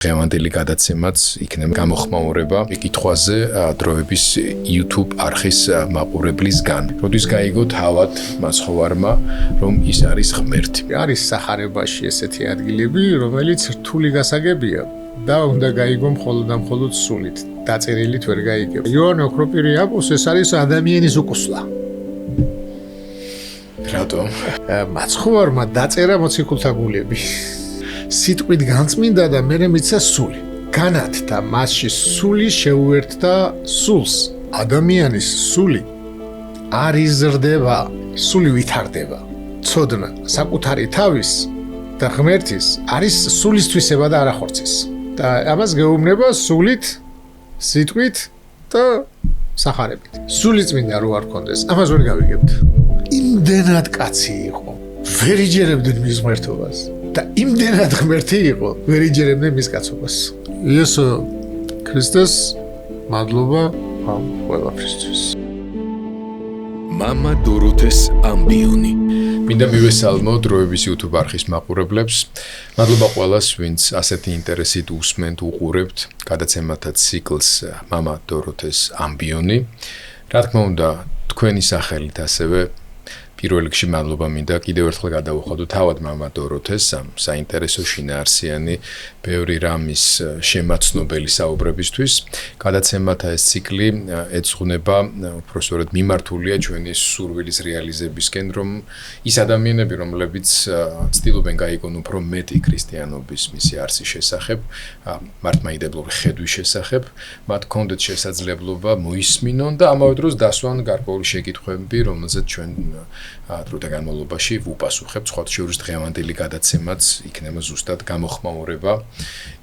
დღევანდელი გადაცემაც იქნება გამოხმაურება კითხვაზე დროების YouTube არხის მაყურებლისგან. როდის გაიგო თავად მაცხოვარმა, რომ ის არის ღმერთი. არის სახარებაში ესეთი ადგილები, რომელიც რთული გასაგებია და უნდა გაიგო მხოლოდ და მხოლოდ სულით. დაწერილით ვერ გაიგებ. იოანე ოქროპირი აკუს ეს არის ადამიანის უკუსლა. რატომ? მაცხოვარმა დაწერა მოციქულთა გულები. სიტყვით განწმინდა და მერე მიცა სული. განათდა მასში სული შეუერთდა სულს. ადამიანის სული არ იზრდება, სული ვითარდება. ცოდნა საკუთარი თავის და ღმერთის არის სულისთვისება და არა ხორცის. და ამას გეუბნება სულით, სიტყვით და სახარებით. სული წმინდა რო არ ქონდეს, ამას ვერ გავიგებთ. იმდენად კაცი იყო, ვერ იჯერებდნენ მის ღმერთობას. და იმდენად ღმერთი იყო, ვერ იჯერებდნენ მის კაცობას. იესო ქრისტეს მადლობა ამ ყველაფრისთვის. მამა დოროთეს ამბიონი. მინდა მივესალმო დროების YouTube არხის მაყურებლებს. მადლობა ყველას, ვინც ასეთი ინტერესით უსმენთ, უყურებთ გადაცემათა ციკლს მამა დოროთეს ამბიონი. რა თქმა უნდა, თქვენი სახელით ასევე პირველ რიგში მადლობა მინდა კიდევ ერთხელ გადავუხადო თავად მამა დოროთეს ამ საინტერესო შინაარსიანი ბევრი რამის შემაცნობელი საუბრებისთვის. გადაცემათა ეს ციკლი ეძღვნება უпростоრად მიმართულია ჩვენი სურვილის რეალიზებისკენ, რომ ის ადამიანები, რომლებიც ცდილობენ გაიგონ უფრო მეტი ქრისტიანობის მისი არსის შესახებ, მართლმადიდებლური ხედვის შესახებ, მათ ჰქონდეთ შესაძლებლობა მოისმინონ და ამავე დროს დასვან გარკვეული შეკითხვები, რომელზეც ჩვენ დროთა განმავლობაში ვუპასუხებთ. სხვათა შორის დღევანდელი გადაცემაც იქნება ზუსტად გამოხმაურება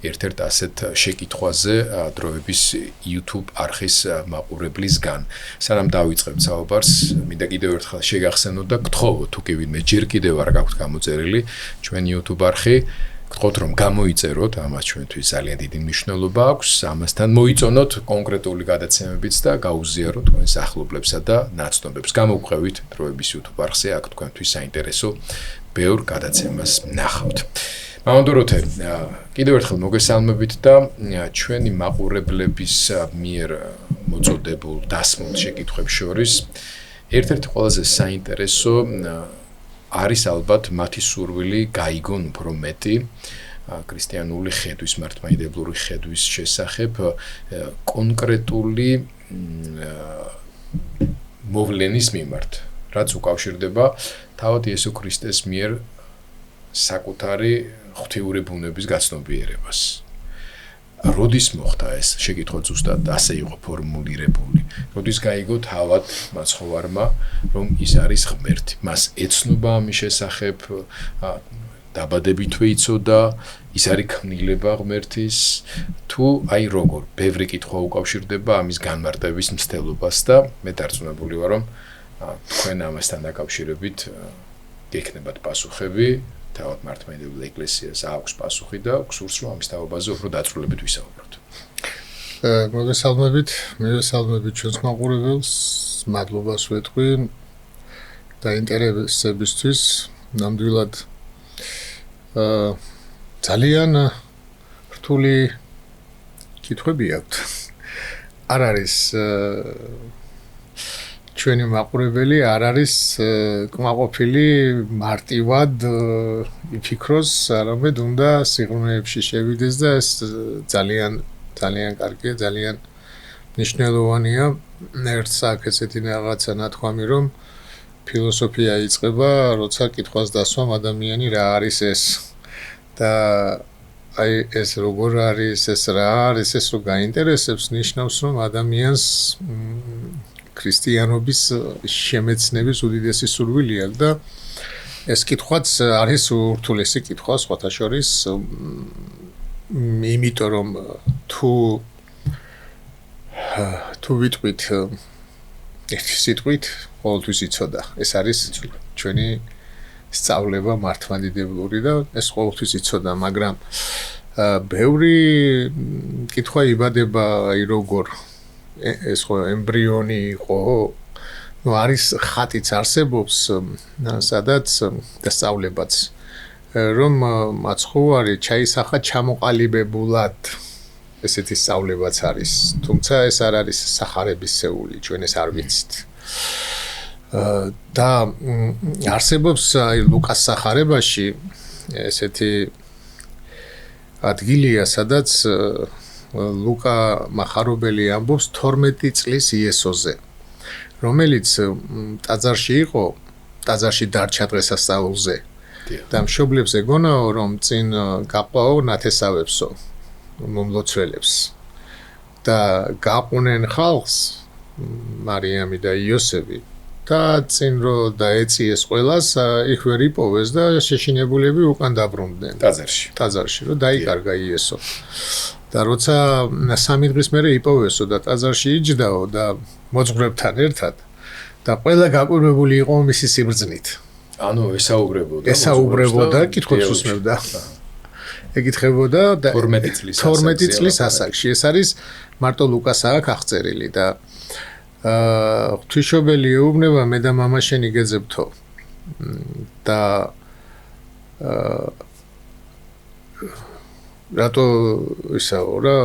ერთ-ერთ ასეთ შეკითხვაზე დროების YouTube არხის მაყურებლისგან. სანამ დავიწყებთ საუბარს, მინდა კიდევ ერთხელ შეგახსენოთ და გთხოვოთ, თუ კი ვინმე ჯერ კიდევ არ გაქვთ გამოწერილი ჩვენი YouTube არხი, გთხოვთ რომ გამოიწეროთ, ამას ჩვენთვის ძალიან დიდი მნიშვნელობა აქვს. ამასთან მოიწონოთ კონკრეტული გადაცემებიც და გაუზიაროთ თქვენს ახლობლებსა და ნაცნობებს. გამოგყვევით დროების YouTube არხზე, აქ თქვენთვის საინტერესო ბევრ გადაცემას ნახავთ. მამა დოროთე, კიდევ ერთხელ მოგესალმებით და ჩვენი მაყურებლების მიერ მოწოდებულ დასმულ შეკითხვებს შორის ერთ-ერთი ყველაზე საინტერესო არის ალბათ მათი სურვილი გაიგონ უფრო მეტი ქრისტიანული ხედვის, მართლმადიდებლური ხედვის შესახებ კონკრეტული მოვლენის მიმართ, რაც უკავშირდება თავად იესო ქრისტეს მიერ საკუთარი ღვთიური ბუნების გაცნობიერებას. როდის მოხდა ეს შეკითხვა ზუსტად ასე იყო ფორმულირებული? როდის გაიგო თავად მაცხოვარმა, რომ ის არის ღმერთი? მას ეცნობა ამის შესახებ, დაბადებითვე იცოდა, ის არის ქმნილება ღმერთის, თუ აი როგორ? ბევრი კითხვა უკავშირდება ამის განმარტების მცდელობას და მე დარწმუნებული ვარ, რომ თქვენ ამასთან დაკავშირებით გექნებათ პასუხები. თავად მართლმადიდებლურ ეკლესიას აქვს პასუხი და გსურს რომ ამის თაობაზე უფრო დაწვრილებით ვისაუბროთ. მივესალმებით ჩვენს მაყურებელს, მადლობას ვეთქვი დაინტერესებისთვის. ნამდვილად ძალიან რთული კითხვები აქვთ. არ არის ჩვენი მაყურებელი არ არის კმაყოფილი მარტივად იფიქროს, არამედ უნდა სიღრმეებში შევიდეს და ეს ძალიან კარგია, ძალიან მნიშვნელოვანია. ერთს აქვს ესეთი რაღაცა ნათქვამი, რომ ფილოსოფია იწყება, როცა კითხვას დასვამ ადამიანი რა არის ეს და აი ეს როგორ არის, ეს რა არის, ეს რო გაინტერესებს, ნიშნავს, რომ ადამიანს ქრისტიანობის შემეცნების უდიდესი სურვილი აქვს და ეს კითხვაც არის ურთულესი კითხვა სხვათა შორის, იმიტომ რომ თუ ვიტყვით ერთი სიტყვით, ყოველთვის იცოდა. ეს არის ჩვენი სწავლება მართლმადიდებლური და ეს ყოველთვის იცოდა, მაგრამ ბევრი კითხვა იბადება აი როგორ ეს ხო ემბრიონი იყო, არის ხატიც არსებობს, სადაც დასწავლებაც რომ მაცხოვარი ჩაისახა ჩამოყალიბებულად ესეთი სწავლებაც არის. თუმცა ეს არ არის სახარებისეული, ჩვენ ეს არ ვიცით. და არსებობს ლუკას სახარებაში ესეთი ადგილია, სადაც ლუკა მახარებელი ამბობს 12 წლის იესოზე, რომელიც ტაძარში იყო, ტაძარში დარჩა დღესასწაულზე. და მშობლებს ეგონაო, რომ წინ გაყვაო ნათესავებსო, მომლოცველებს. და გაყვნენ ხალხს მარიამი და იოსები. და წინ რო დაეციეს ყველას, იქ ვერ იპოვეს და შეშინებულები უკან დაბრუნდნენ ტაძარში, რომ დაიკარგა იესო. და როცა 3 დღის მერე იპოვესო და ტაძარში იჯდაო და მოძღვრებთან ერთად და ყველა გაკვირვებული იყო მისი სიბრძნით. ანუ ესაუბრებოდა, კითხვებს უსმევდა. ეკითხებოდა და 12 წლის ასაკში. ეს არის მარტო ლუკასაა აღწერილი და ღვთისმშობელი ეუბნება მე და მამა შენი გეძებთო და რატო ისაო რა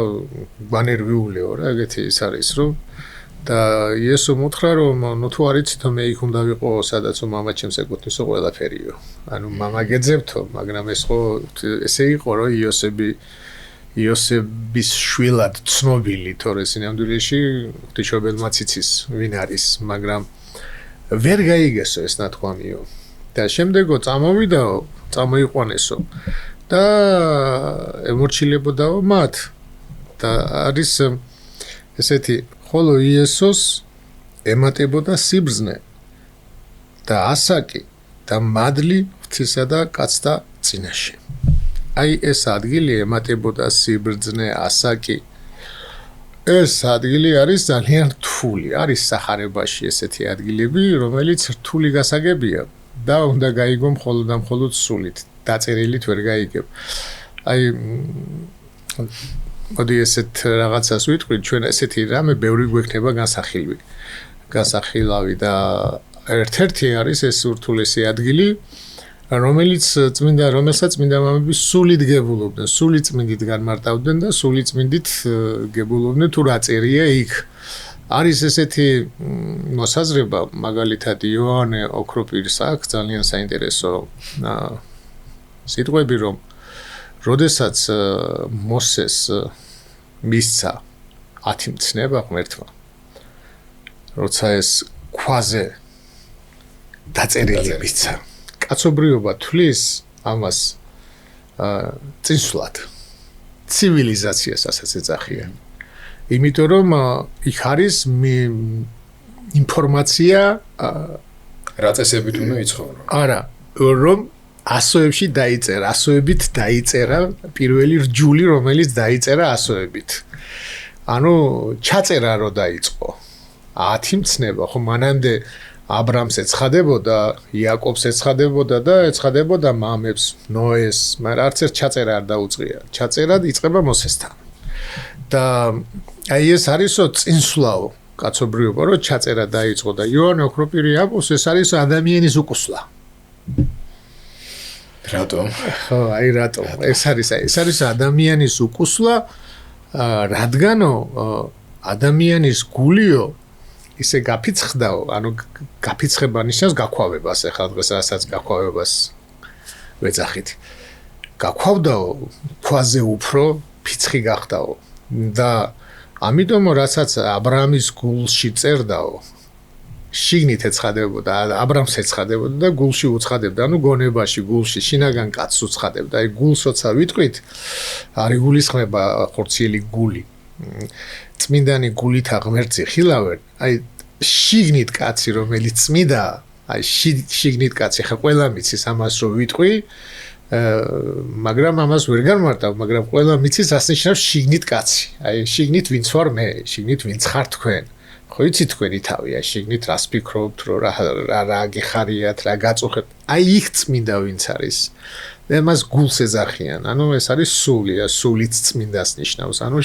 ბანერვიულიო რა ეგეთი ის არის რომ და იესო მოთხრა რომ ნუ თუ არ იცითო მე იქ უნდა ვიყო სადაც მამა ჩემს ეკუთვნისო ყველაფერიო ანუ მამა გეძებთო მაგრამ ეს ხო ესე იყო რომ იოსების შვილად ცნობილი თორე სინამდვილეში ღვთისმშობელმაც იცის ვინ არის მაგრამ ვერ გაიგესო ეს ნათქვამიო და შემდეგო წამოვიდაო წამოიყვანესო და ემორჩილებოდაო მათ და არის ესეთი ხოლო იესოს ემატებოდა სიბრძნე და ასაკი და მადლი ღვთისა და კაცთა წინაშე აი ეს ადგილი ემატებოდა სიბრძნე ასაკი ეს ადგილი არის ძალიან რთული არის სახარებაში ესეთი ადგილები რომელიც რთული გასაგებია და უნდა გაიგო მხოლოდ და მხოლოდ სულით დაწერილით ვერ გაიგებ აი მოდი ესეთ რაღაცას ვიტყვი ჩვენ ესეთი რამე ბევრი გვექნება განსახილავი და ერთ-ერთი არის ეს ურთულესი ადგილი რომელსაც წმინდა მამები სულით გებულობდნენ, სულით წმინდით განმარტავდნენ და სულით წმინდით გებულობდნენ თუ რა წერია იქ. არის ესეთი მოსაზრება, მაგალითად იოანე ოქროპირის აქვს ძალიან საინტერესო სიტყვები, რომ როდესაც მოსეს მისცა 10 მცნება ღმერთმა, როცა ეს ქვაზე დაწერილი მისცა კაცობრიობა თვლის ამას წინსვლად ცივილიზაციას ასაც ეძახიან. იმიტომ რომ იქ არის ინფორმაცია რა წესებით უნდა იცხოვრო. არა, რომ ასოებში ასოებით დაიწერა პირველი რჯული, რომელიც დაიწერა ასოებით. ანუ ჩაწერა რო დაიწყო. 10 მცნება, ხო მანამდე აბრამს ეცხადებოდა, იაკობს ეცხადებოდა და ეცხადებოდა მამებს, ნოეს, მაგრამ არც ერთ ჩაწერა არ დაუწყია. ჩაწერა იწყება მოსესთან. და აი ეს არისო წინსვლაო კაცობრიობა, რომ ჩაწერა დაიწყო და იოანე ოქროპირი ამბობს, ეს არის ადამიანის უკუსლა. რატომ? ხო, აი რატომ? ეს არის ადამიანის უკუსლა, რადგანო ადამიანის გულიო ისე გაფიცხდაო, ანუ გაფიცხება ნიშნავს გაქვავებას, ახლა დღეს რასაც გაქვავებას ვეძახით. გაქვავდაო, ქვაზე უფრო ფიცხი გახდაო და ამიტომ რასაც აბრაამის გულში წერდაო, შიგნით ეცხადებოდა, აბრამს ეცხადებოდა და გულში უცხადებდა, ანუ გონებაში, გულში, შინაგან კაცს უცხადებდა. აი გულს როცა ვიტყვით, არის გულისხმება ხორციელი გული. წმინდანი გულითა ღმერთზე ხილავენ, აი შიგნით კაცი რომელიც წმინდა, აი შიგნით კაცი ხა ყველა მიცის ამას რო ვიტყვი, მაგრამ ამას ვერ განმარტავ, მაგრამ ყველა მიცის ასნიშნავს შიგნით კაცი. აი შიგნით ვინც ვარ მე, შიგნით ვინც ხარ თქვენ. ხო იცით თქვენი თავი, აი შიგნით რას ფიქრობთ, რა გეხარიათ, რა გაწუხებთ. აი იქ წმინდა ვინც არის. ამას გულს ეძახიან. ანუ ეს არის სული, სულით წმინდას ნიშნავს. ანუ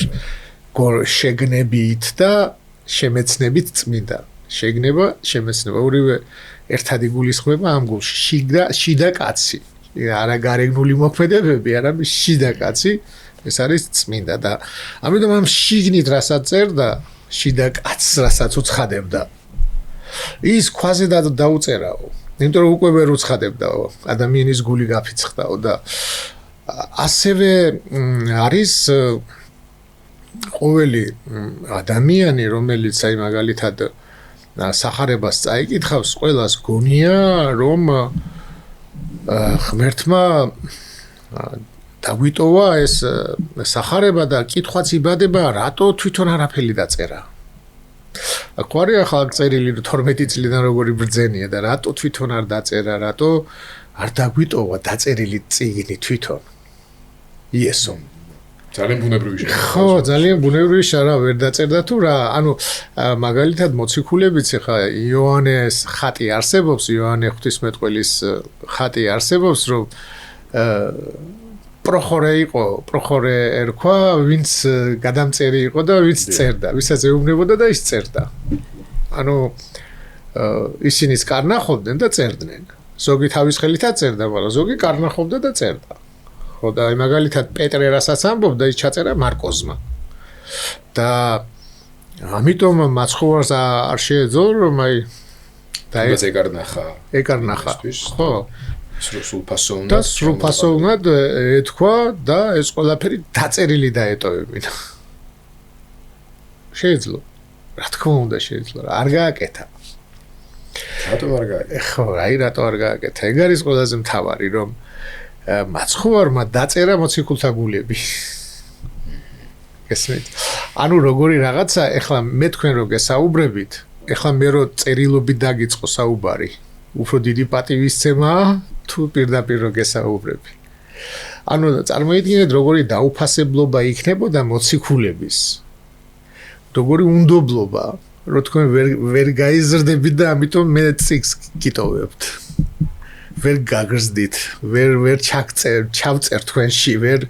შეგნებით და შემეცნებით წმინდა. შეგნება, შემეცნება, ორივე ერთად იგულისხმება ამ გულში. შიდა კაცი. არა გარეგნული მოქმედებები, არამედ შიდა კაცი, ეს არის წმინდა და ამიტომ ამ შიგნით რასაც წერდა, შიდა კაცს რასაც უცხადებდა. ის ქვაზე დაუწერაო. იმიტომ რომ უკვე ვერ უცხადებდაო, ადამიანის გული გაფიცხდაო და ასევე არის ყოველი ადამიანი, რომელიც აი მაგალითად სახარებას წაიკითხავს, ყველას გონია, რომ ღმერთმა დაგვიტოვა ეს სახარება და კითხვაც იბადება, რატო თვითონ არაფერი დაწერა. აკვარია ხალხ წერილი 12 წლიდან როგორი ბრძენია და რატო თვითონ არ დაწერა, რატო არ დაგვიტოვა დაწერილი წიგნი თვითონ. იესო. ძალიან ბუნებრივი შეხედვა. ხო, ძალიან ბუნებრივი შარა ვერ დაწერდა თუ რა, ანუ მაგალითად მოციქულებიც ხა იოანეს ხატი არსებობს, იოანე ღვთისმეტყველის ხატი არსებობს, რომ პროხორე იყო, პროხორე ერქვა, ვინც გადამწერი იყო და ვინც წერდა, ვისაც ეუბნებოდა და ის წერდა. ანუ ისინიც კარნახობდნენ და წერდნენ. ზოგი თავის ხელითაც წერდა, მაგრამ ზოგი კარნახობდა და წერდა. ხო და მაგალითად პეტრე რასაც ამბობდა, ის ჩაწერა მარკოზმა. და ამიტომ მაცხოვარს არ შეეძლო, რომ აი და ეკარნახა. ხო. სრულფასოვნად ეთქვა და ეს ყველაფერი დაწერილი დაეტოვებინა. შეეძლო. რა თქმა უნდა შეეძლო, არ გააკეთა. რატომ არ გააკეთა? ხო, აი რატო არ გააკეთა? ეგ არის ყველაზე მთავარი, რომ მაცხოვარმა დაწერა მოციქულთა გულები. ესმით. ანუ როგორი რაღაცა, ეხლა მე თქვენ რო გესაუბრებით, ეხლა მე რო წერილობით დაგიწყო საუბარი, უფრო დიდი პატივისცემაა თუ პირდაპირ რო გესაუბრები. ანუ წარმოიდგინეთ როგორი დაუფასებლობა იქნებოდა მოციქულების. როგორი უნდობლობა, რომ თქვენ ვერ გაიზრდებით და ამიტომ მე წიგს გიტოვებთ. ვერ გაგრძდით, ვერ ჩავწერ თქვენში, ვერ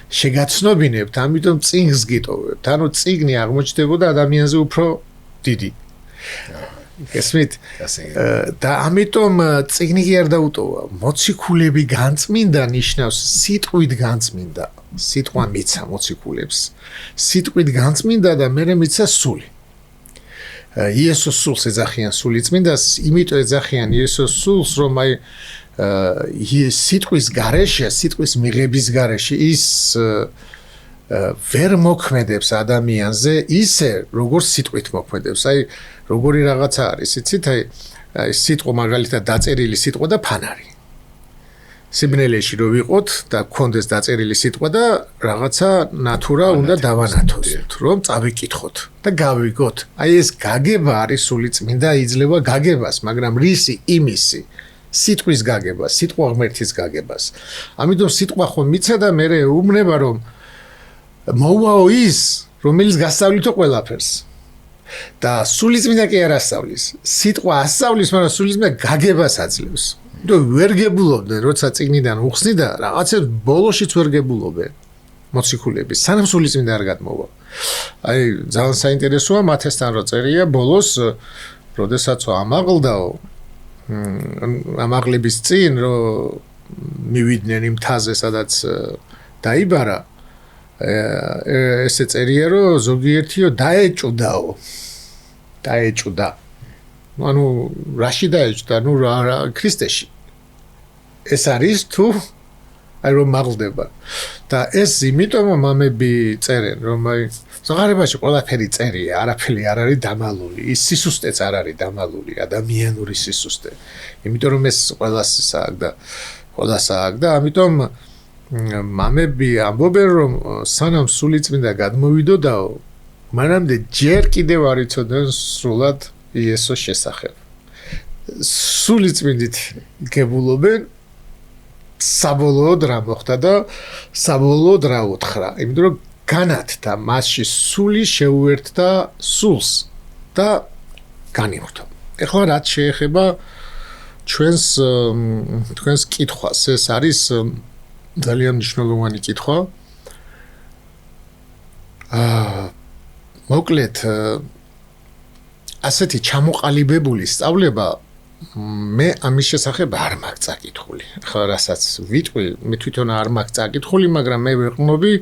შეგაცნობინებთ, ამიტომ წიგს გიტოვებთ. ანუ წიგნი აღმოჩნდებოდა ადამიანზე უფრო დიდი. გესმით? და ამიტომ წიგნი კი არ დაუტოვა. მოციქულები განწმინდა ნიშნავს სიტყვით განწმინდა. სიტყვა მიცა მოციქულებს. სიტყვით განწმინდა და მერე მიცა სული. იესოს სულს ეძახიან სულიწმინდას, იმიტომ ეძახიან იესოს სულს, რომ აი სიტყვის გარეშე, სიტყვის მიღების გარეშე ის ვერ მოქმედებს ადამიანზე ისე, როგორც სიტყვით მოქმედებს. აი როგორი რაღაცა არის, იცით, აი სიტყვა მაგალითად დაწერილი სიტყვა და ფანარი. სიბნელეში რო ვიყოთ და გქონდეს დაწერილი სიტყვა და რაღაცა ნატურა უნდა დავანათოთ, რომ წავიკითხოთ და გავიგოთ. აი ეს გაგება არის სულიწმინდა, იძლევა გაგებას, მაგრამ რისი იმისი სიტყვის გაგებას, სიტყვა ღმერთის გაგებას. ამიტომ სიტყვა ხომ მიცა და მე ეუბნება, რომ მოვაო ის, რომელიც გასწავლითო ყველაფერს. და სულიწმინდა კი არ ასწავლის. სიტყვა ასწავლის, მაგრამ სულიწმინდა გაგებას აძლევს. და ვერ გებულობდნენ, როცა წიგნიდან უხსნიდა, რაღაცებს ბოლოშიც ვერ გებულობენ მოციქულები, სანამ სულიწმინდა არ გადმოვა. აი, ძალიან საინტერესოა მათესთან რო წერია ბოლოს, როდესაც ამაღლდაო, ამაღლების წინ რო მივიდნენ იმ მთაზე, სადაც დაიბარა, ესე წერია, რომ ზოგიერთიო დაეჭუდაო. დაეჭუდა. ანუ რაში დაეჭდა, ნუ ქრისტეში. ეს არის თუ აი რომ მაღლდება. და ეს იმიტომ მამები წერენ, რომ აი ზღარებაში ყველაფერი წერია, არაფერი არ არის დამალული. ის სისუსტეც არ არის დამალული, ადამიანური სისუსტე. იმიტომ რომ ეს ყველას აქვს და ამიტომ მამები ამბობენ, რომ სანამ სულიწმინდა გადმოვიდოდაო, მანამდე ჯერ კიდევ არ იცოდნენ სრულად იესოს შესახებ. სულიწმინდით გებულობენ საბოლოოდ რა მოხდა და საბოლოოდ რა უთხრა. იმიტომ რომ განათდა მასში სული შეუერთდა სულს და განიხვდა. ეხლა რაც შეეხება თქვენს კითხვას, ეს არის ძალიან მნიშვნელოვანი კითხვა. მოკლედ ასეთი ჩამოყალიბებული სწავლება მე ამის შესახებ არ მაქვს წაკითხული. ახლა რასაც ვიტყვი, მე თვითონ არ მაქვს წაკითხული, მაგრამ მე ვეყნობი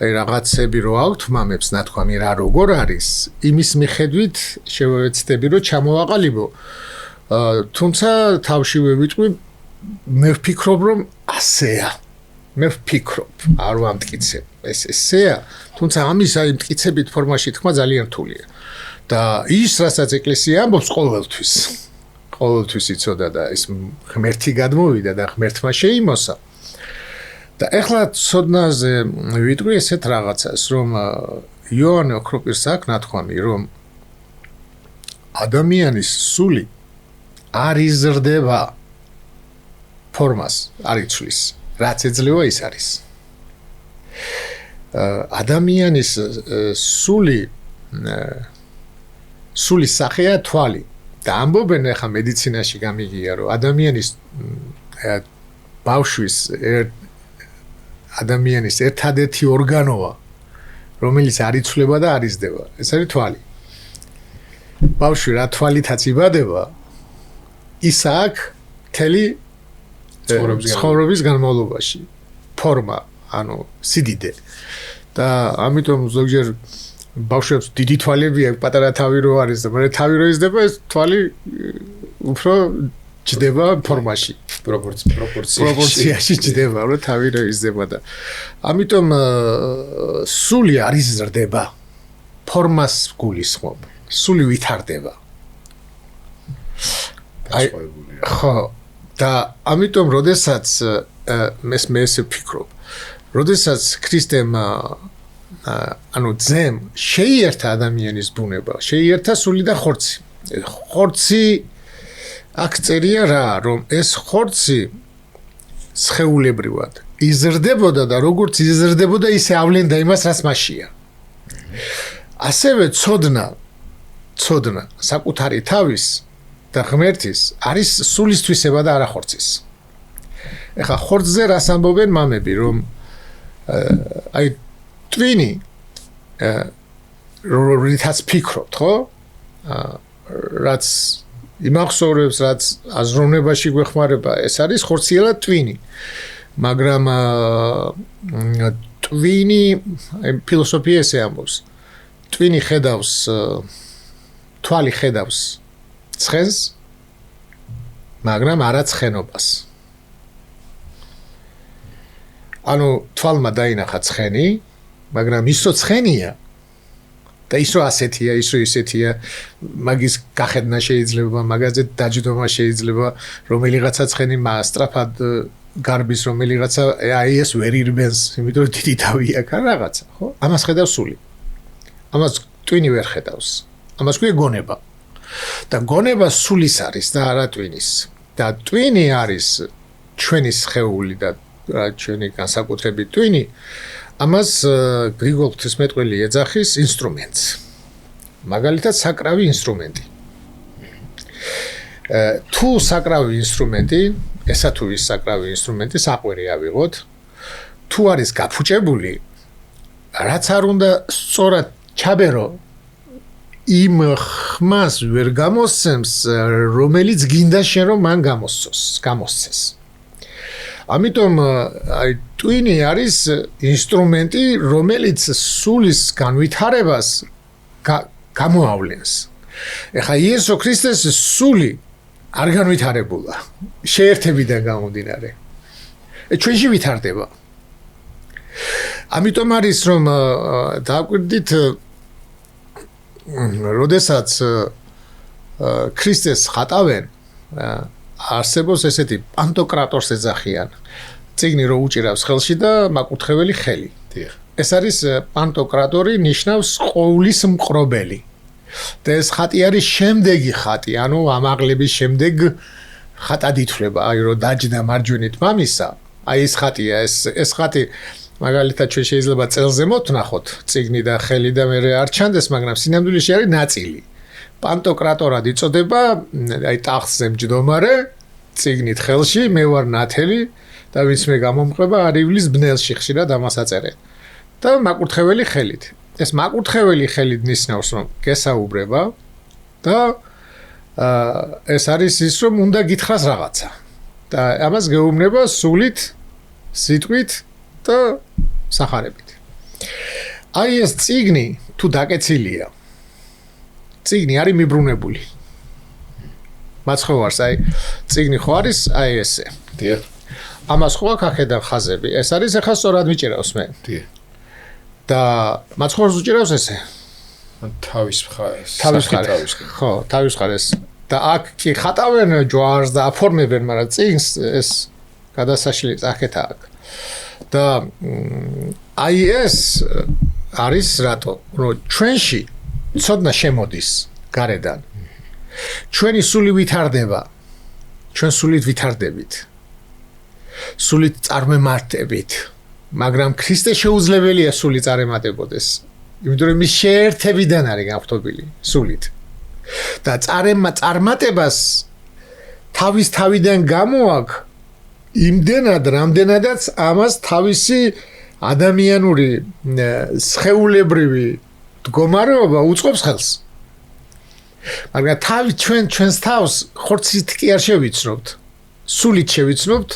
რაღაცები რო აქვთ მამებს, ნათქვამი რა როგორ არის, იმის მიხედვით შევეცდები რომ ჩამოვაყალიბო. თუმცა თავშივე ვიტყვი, მე ვფიქრობ რომ ასეა. მე ვფიქრობ, არ ვამტკიცებ. ეს ესეა, თუმცა ამის აი მტკიცებით ფორმაში თქმა ძალიან რთულია. და ის რასაც ეკლესია ამბობს ყოველთვის იცოდა და ის ღმერთი გადმოვიდა და ღმერთმა შეიმოსა. და ეხლა ცოდნაზე ვიტყვი ესეთ რაღაცას, რომ იოანე ოქროპირს აქვს ნათქვამი, რომ ადამიანის სული არ იზრდება ფორმას, არ იცვლის, რაც ეძლევა ის არის. ადამიანის სულის სახეა თვალი. და ამბობენ ახლა მედიცინაში გამიგია, რომ ადამიანის ბავშვის ადამიანის ერთადერთი ორგანოა, რომელიც არ იცვლება და არ იზრდება. ეს არის თვალი. ბავშვი რა თვალითაც იბადება, ის აქვს მთელი ცხოვრების განმავლობაში ფორმა, ანუ სიდიდე. და ამიტომ ზოგჯერ ბავშვებს დიდი თვალები აქვს, პატარა თავი რო არის და მე თავი რო იზრდება, ეს თვალი უფრო ჯდება ფორმაში. პროპორციაში ჯდება, რომ თავი რო იზრდება და ამიტომ სული არ იზრდება. ფორმას გულისხმობ. სული ვითარდება. ხო, და ამიტომ როდესაც მე ესე ვფიქრობ, როდესაც ქრისტემ ანუ ძემ შეიერთა ადამიანის ბუნება, შეიერთა სული და ხორცი. ხორცი აქ წერია რა, რომ ეს ხორცი სხეულებრივად იზრდებოდა და როგორც იზრდებოდა, ისე ავლენდა იმას, რაც მასშია. ასევე ცოდნა საკუთარი თავის და ღმერთის არის სულის თვისება და არა ხორცის. ეხლა ხორცზე რას ამბობენ მამები, რომ აი ტვინი რითაც ფიქრობთ, ხო? რაც იმახსოვრებს, რაც აზროვნებაში გვეხმარება, ეს არის ხორციელად ტვინი. მაგრამ ტვინი ფილოსოფია ესე ამბობს. ტვინი თვალი ხედავს ცხენს, მაგრამ არა ცხენობას. ანუ თვალმა დაინახა ცხენი, მაგრამ ისო ცხენია და ისო ასეთია, ისო ისეთია, მაგის გახედნა შეიძლება, მაგაზე დაჯდომა შეიძლება, რომელიღაცა ცხენი მასტრაფად გარბის, რომელიღაცა აი ეს ვერ ირბენს, იმიტომ დიდი თავი აქვს რაღაცა, ხო? ამას ხედავს სული. ამას ტვინი ვერ ხედავს. ამას ქვია გონება. და გონება სულის არის და არა ტვინის. და ტვინი არის ჩვენი სხეული და ჩვენი განსაკუთრებით ტვინი. ამას გრიგოლ ღვთისმეტყველი ეძახის ინსტრუმენტს. მაგალითად საკრავი ინსტრუმენტი. თუ საკრავი ინსტრუმენტი, ესა თუ ის საკრავი ინსტრუმენტი საყვირი ავიღოთ, თუ არის გაფუჭებული, რაც არ უნდა სწორად ჩაბერო, იმ ხმას ვერ გამოსცემს, რომელიც გინდა შენ რომ მან გამოსცეს. ამიტომ აი ტვინი არის ინსტრუმენტი, რომელიც სულის განვითარებას გამოავლენს. ეხლა იესო ქრისტეს სული არ განვითარებულა, შეერთებიდან გამომდინარე. ჩვენში ვითარდება. ამიტომ არის რომ დააკვირდით, როდესაც ქრისტეს ხატავენ, არსებობს ესეთი პანტოკრატორს ეძახიან. წიგნი რო უჭირავს ხელში და მაკურთხეველი ხელი. ეს არის პანტოკრატორი, ნიშნავს ყოვლის მყრობელი. და ეს ხატი არის შემდეგი ხატი, ანუ ამაღლების შემდეგ ხატად ითვლება, აი რო დაჯდა მარჯვენით მამისა, აი ეს ხატია, ეს ხატი მაგალითად ჩვენ შეიძლება წელზე მოვთნახოთ, წიგნი და ხელი და მე არ ჩანდეს, მაგრამ სინამდვილეში არის ნაწილი. პანტოკრატორად იწოდება, აი ტახტზე მჯდომარე, წიგნით ხელში, მე ვარ ნათელი და ვინც მე გამომყვება არივლის ბნელში ხშირად ამას აწერენ. და მაკურთხეველი ხელით. ეს მაკურთხეველი ხელით ნიშნავს, რომ გესაუბრება და ეს არის ის რომ უნდა გითხრას რაღაცა და ამას გეუბნება სულით, სიტყვით და სახარებით. აი ეს წიგნი თუ დაკეცილია. წიგნი არის მიბრუნებული. მაცხოვარს აი წიგნი ხო არის აი ესე. დიახ. ამას ხო აქვს ახედან ხაზები. ეს არის ახლა სწორად მიჭირავს მე. დიახ. და მაცხოვარს უჭირავს ესე. თავის მხარეს. ხო, თავის მხარეს. და აქ კი ხატავენ ჯვარს და აფორმებენ, მაგრამ წიგნს ეს გადასაშლი აქეთ აქვს. და აი ეს არის რატო? რომ ჩვენში ცოდნა შემოდის გარედან. ჩვენი სული ვითარდება. ჩვენ სულით ვითარდებით. სულით წარმემართებით. მაგრამ ქრისტე შეუძლებელია სული წარმემატებოდეს. იმიტომ რომ ის შეერთებიდან არის გაფრთხილი სულით. და წარმატებას თავის თავიდან გამოაქვს იმდენად, რამდენადაც ამას თავისი ადამიანური სხეულებრივი მდგომარეობა უწყობს ხელს. მაგრამ ჩვენს თავს ხორცით კი არ შევიცნობთ. სულით შევიცნობთ.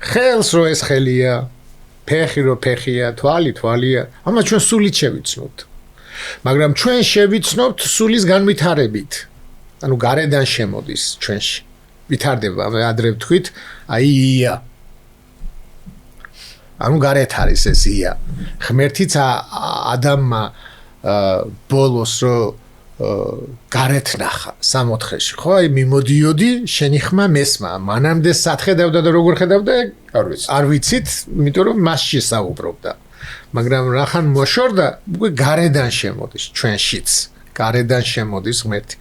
ხელს რო ეს ხელია, ფეხი რო ფეხია, თვალი თვალია. ამას ჩვენ სულით შევიცნობთ. მაგრამ ჩვენ შევიცნობთ სულის განვითარებით. ანუ გარედან შემოდის ჩვენში. ვითარდება, ადრე ვთქვით, აი ია. ანუ გარეთ არის ეს ია. ღმერთიც ადამმა ბოლოს რო გარეთ ნახა 64-ში, ხო? აი მიმოდიოდი, შენი ხმა მესმა. მანამდე სათხედავდა და როგორ ხედავდა? არ ვიცით, იმიტომ რომ მასში საუბრობდა. მაგრამ რახან მოშორდა, უკვე გარედან შემოდის ჩვენშიც. გარედან შემოდის ღმერთი.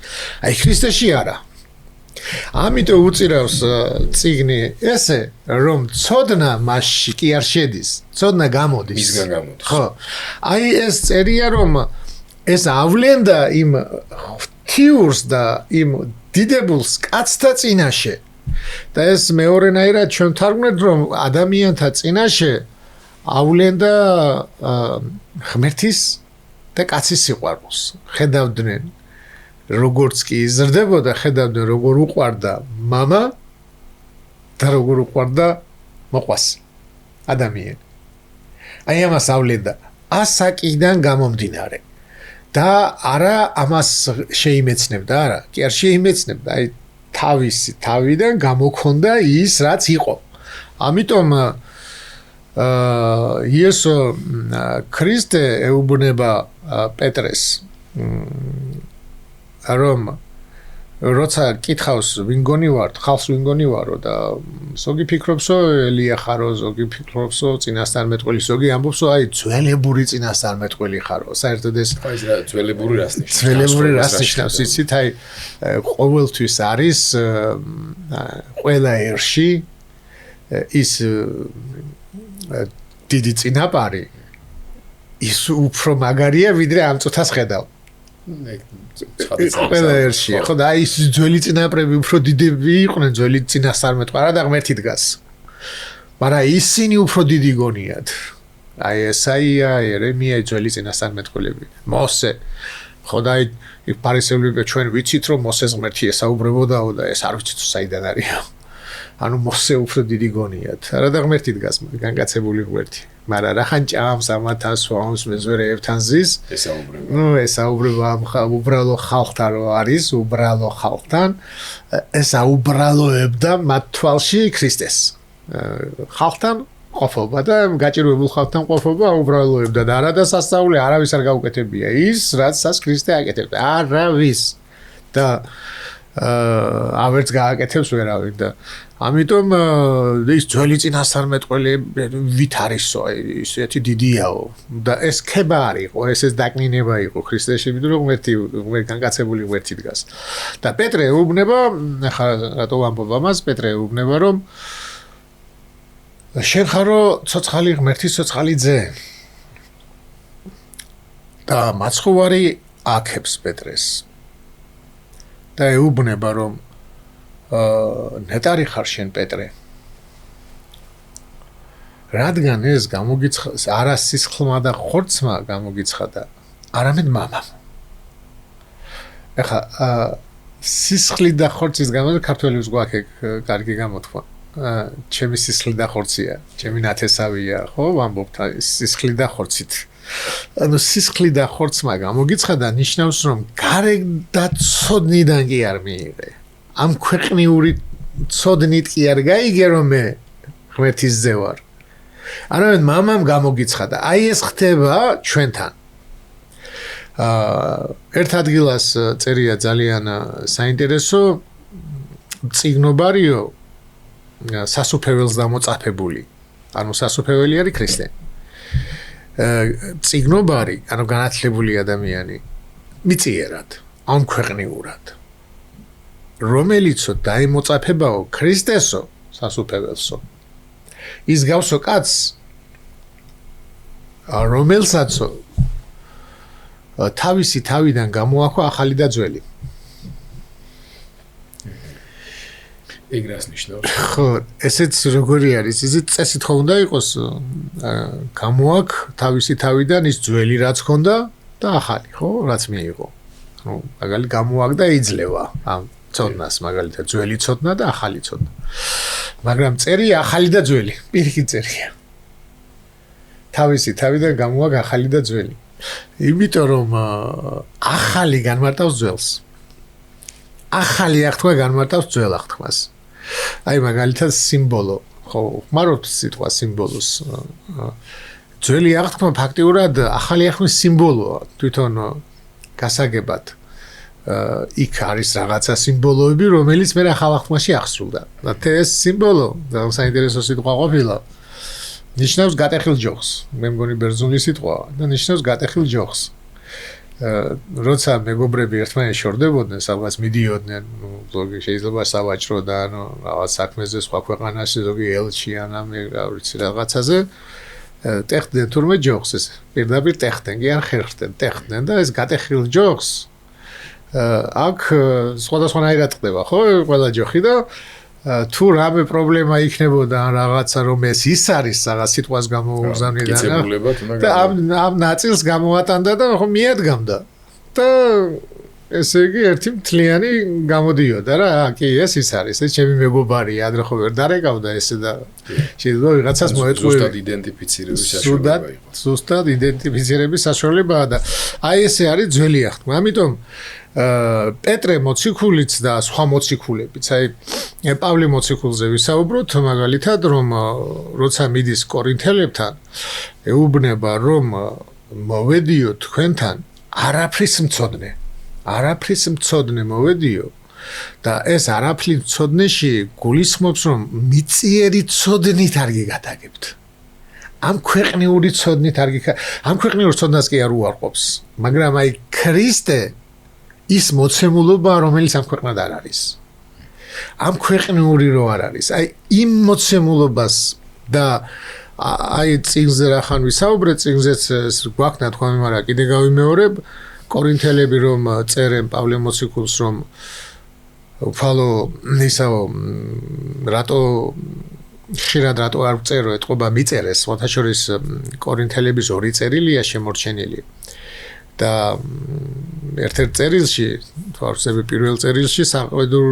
აი ქრისტეში არა. ამიტომ უწირავს წიგნი ესე, რომ ცოდნა მასში კი არ შედის, ცოდნა გამოდის. მისგან გამოდის. ხო. აი ეს წერია რომ ეს ავლენდა იმ თიურს და იმ დიდებულს კაცთა წინაშე. და ეს მეორენაირად ჩვენ თარგმნით რომ ადამიანთა წინაშე ავლენდა ღმერთის და კაცის სიყვარულს. ხედავდნენ როგორც კი იზრდებოდა, ხედავდნენ როგორ უყვარდა მამა და როგორ უყვარდა მოყვას ადამიანი. აი ამას ავლენდა ასაკიდან გამომდინარე. და არა ამას შეიმეცნებდა, არა, კი არ შეიმეცნებდა, აი თავისი თავიდან გამოქონდა ის, რაც იყო. ამიტომ იესო ქრისტე ეუბნება პეტრეს რომ როცა კითხავს ვინ ვარ, ხალხს ვინ ვარო და ზოგი ფიქრობსო ელია ხარო, ზოგი ფიქრობსო წინასწარმეტყველი, ზოგი ამბობსო აი ძველებური წინასწარმეტყველი ხარო. საერთოდ ეს ძველებური რას ნიშნავს? ძველებური რას ნიშნავს? იცით, აი ყოველთვის არის ყველა ერში ის დიდი წინაპარი ის უფრო მაგარია ვიდრე ამ წუთას ხედავ. ყველა ერში ხო და აი ის ძველი წინაპრები უფრო დიდები იყვნენ ძველი წინასწარმეტყვარა და ღმერთი დგას. მაგრამ ისინი უფრო დიდი გონიათ. აი ესაია, ერემია, ძველი წინასწარმეტყველები, მოსე. ხო და აი ფარისევლები ჩვენ ვიცით რომ მოსეს ღმერთი ესაუბრებოდაო და ეს არ ვიცით საიდან არისო. ანუ მოსე უფრო დიდი გონიათ. არა და ღმერთი დგას, განგაცებული ღმერთი. მაგრამ რახან ჭამს ამათან სვამს მეზვერეებთან ზის ესაუბრება უბრალო ხალხთან რო არის უბრალო ხალხთან ესაუბრალოებდა მათ თვალში ქრისტეს ხალხთან ყოფობა და გაჭირვებულ ხალხთან ყოფობა უბრალოებდა და არა და სასწაული არავის არ გაუკეთებია ის რაცაც ქრისტე აკეთებდა არავის და ავერც გააკეთებს ვერავინ და ამიტომ ის ძველი წინასწარმეტყველი ვით არისო ისეთი დიდიაო და ეს ქება არ იყო ეს დაკნინება იყო ქრისტეში იმიტომ რომ ღმერთი განგაცებული ღმერთი დგას და პეტრე ეუბნება ახლა რატო ვამბობ ამას პეტრე ეუბნება რომ შენ ხარო ცოცხალი ღმერთის ცოცხალი ძე და მაცხოვარი აქებს პეტრეს და ეუბნება რომ ნეტარი ხარ შენ პეტრე რადგან ეს გამოგიცხადა არა სისხლმა და ხორცმა გამოგიცხადა არამედ მამამ ეხა სისხლი და ხორცის გამო ქართველებს გვაქვს კარგი გამოთქვა. ჩემი სისხლი და ხორცია, ჩემი ნათესავია, ხო, ვამბობთ სისხლი და ხორცით. ანუ სისხლი და ხორცმა გამოგიცხადა ნიშნავს რომ გარეგდა ცოდნიდან კი არ მიიღე. ამ ქვეყნიური ცოდნით კი არ გაიგე რომ მე ღმერთის ძე ვარ. არამედ მამამ გამოგიცხადა. აი ეს ხდება ჩვენთან. ერთ ადგილას წერია ძალიან საინტერესო წიგნობარიო სასუფეველს დამოწაფებული. ანუ სასუფეველი არის ქრისტე. წიგნობარი, ანუ განათლებული ადამიანი მიწიერად, ამ ქვეყნიურად. რომელიცო დაემოწაფებაო ქრისტესო, სასუფეველსო. ის გავსო კაცს, რომელსაცო თავისი თავიდან გამოახვა ახალი და ძველი. ეგ რას ნიშნავს? ხო, ესეც როგორი არის? ისიც წესით ხო უნდა იყოს, გამოაქვს თავისი თავიდან ის ძველი რაც ჰქონდა და ახალი, ხო, რაც მიიღო. ну, მაგალითად გამოაქვს და იძლევა ამ ცოდნას, მაგალითად ძველი ცოდნა და ახალი ცოდნა. მაგრამ წერია ახალი და ძველი, პირიქით წერია. თავისი თავიდან გამოაქვს ახალი და ძველი. იმიტომ რომ ახალი განმარტავს ძველს. ახალი აღთქმა განმარტავს ძველ აღთქმას. აი მაგალითად სიმბოლო, ხო, ხმარობთ სიტყვა სიმბოლოს. ძველი აღთქმა ფაქტიურად ახალი აღთქმის სიმბოლოა, თვითონ გასაგებად. იქ არის რაღაცა სიმბოლოები, რომელიც მე ახალ აღთქმაში აღსრულდა. და ეს სიმბოლო, საინტერესო სიტყვა ყოფილა. ნიშნავს გატეხილ ჯოხს. მე მგონი ბერძნული სიტყვაა და ნიშნავს გატეხილ ჯოხს. როცა მეგობრები ერთმანეთს შორდებოდნენ, სადღაც მიდიოდნენ, ზოგი შეიძლება სავაჭროდან, რაღაც საქმეზე სხვა ქვეყანაში, ზოგი ელჩი ან რა ვიცი რაღაცაზე, ტეხდნენ თურმე ჯოხს ეს. პირდაპირ ტეხდნენ, კი არ ხერხდნენ, ტეხდნენ და ეს გატეხილ ჯოხს აქ სხვადასხვანაირად ხდება, ხო, ყველა ჯოხი და თუ რამე პრობლემა იქნებოდა რაღაცა რომ ეს ის არის რაღაც სიტყვას გამოუგზავნიდა და ამ ნაწილს გამოატანდა და ხო მიადგამდა და ესე იგი ერთი მთლიანი გამოდიოდა რა კი ეს ის არის ეს ჩემი მეგობარია ადრე ხო ვერ დარეკავდა ესე და შეიძლება ვიღაცას მოეწყო ზუსტად იდენტიფიცირების საშუალება იყო ზუსტად იდენტიფიცირების საშუალებაა და აი ესე არის ძველი აღთქმა ამიტომ პეტრე მოციქულიც და სხვა მოციქულებიც აი პავლე მოციქულზე ვისაუბროთ მაგალითად რომ როცა მიდის კორინთელებთან ეუბნება რომ მოვედიო თქვენთან არაფრის მცოდნე მოვედიო და ეს არაფრის მცოდნეში გულისხმობს რომ მიწიერი ცოდნით არ გიგადაგებთ ამ ქვეყნიური ცოდნით არ ამ ქვეყნიურ ცოდნას კი არ უარყოფს მაგრამ აი ქრისტე ის მოცემულობა რომელიც ამ ქვეყნად არ არის ამ ქვეყნიური რო არ არის აი იმ მოცემულობას და აი წიგნზე რახან ვისაუბრეთ წიგნზეც გვაქვს ნათქვამი მაგრამ კიდე გავიმეორებ კორინთელები რომ წერენ პავლე მოციქულს რომ უფალო ისაო რატო ხშირად რატო არ წერო ეთყობა მიწერეს სხვათა შორის კორინთელების 2 წერილია შემორჩენილი და ერთ-ერთ წერილში თვარსები პირველ წერილში საყვედურ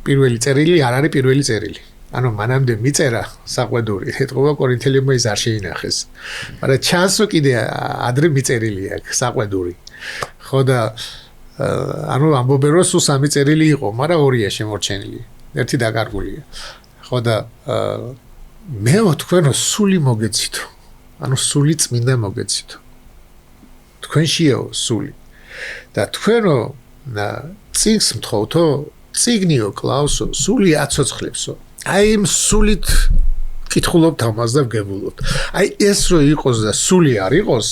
პირველი წერილი არ არის პირველი წერილი ანუ მანამდე მიწერა საყვედური ეთყობა კორინთელებმა ის არ შეინახეს მაგრამ ჩანს რომ კიდე ადრე მიწერილი აქვს საყვედური ხო და ანუ ამბობენ რომ სულ 3 წერილი იყო მაგრამ 2-ია შემორჩენილი ერთი დაკარგულია ხო და მე თქვენო სული მოგეცითო ანუ სული წმინდა მოგეცითო თქვენშიო სული და თქვენო წიგნს მთხოვთო წიგნიო კლავსო სული აცოცხლებსო აი იმ სულით კითხულობთ ამას და ვგებულობთ აი ეს რო იყოს და სული არ იყოს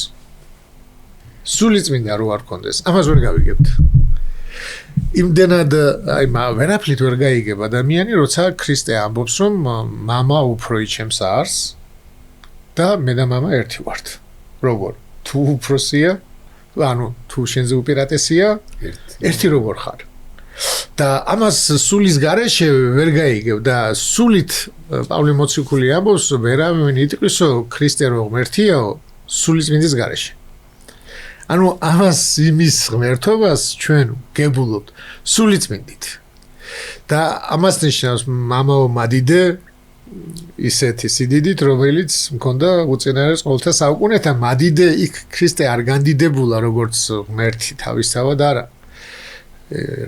სული წმინდა რო არ კონდეს ამას ვერ გავიგებთ იმდენად აი ვერაფრით ვერ გაიგებ ადამიანი როცა ქრისტე ამბობს რომ მამა უფრო იჩემს არს და მე და მამა ერთი ვართ როგორ თუ უფროსია ანუ თუ შენზე უპირატესია ერთი როგორ ხარ და ამას სულის გარეშე ვერ გაიგებ და სულით პავლე მოციქული ამბობს ვერავინ იტყვისო ქრისტე რო ღმერთიაო სულის მინდის გარეშე ანუ ამას იმის ღმერთობას ჩვენ გებულობთ სულიწმინდით. და ამას ნიშნავს მამაო მადიდე ისეთი სიდიდით, რომელიც მქონდა უწინარეს ყოველთა საუკუნეთა. მადიდე იქ ქრისტე არ განდიდებულა როგორც ღმერთი თავისთავად არა.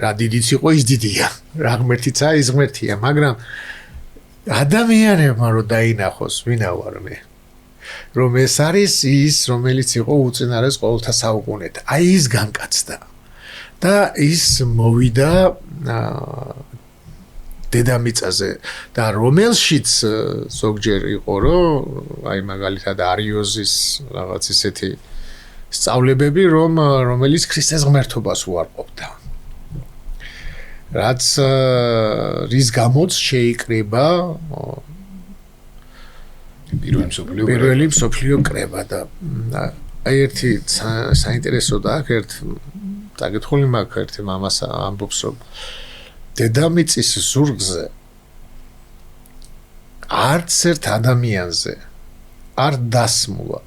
რა დიდიც იყო ის დიდია. რა ღმერთიცაა ის ღმერთია, მაგრამ ადამიანებმა რო დაინახოს ვინა ვარ მე. რომ ეს არის ის, რომელიც იყო უწინარეს ყოველთა საუკუნეთა. აი ის განკაცდა. და ის მოვიდა დედამიწაზე და რომელშიც ზოგჯერ იყო რომ აი მაგალითად არიოზის რაღაც ისეთი სწავლებები რომელიც ქრისტეს ღმერთობას უარყოფდა. რაც რის გამოც შეიკრება პირველი მსოფლიო კრება და აი ერთი საინტერესოა აქ დაგეთხული მაქვს ერთი მამას ამბობს რომ დედამიწის ზურგზე არც ერთ ადამიანზე არ დასმულა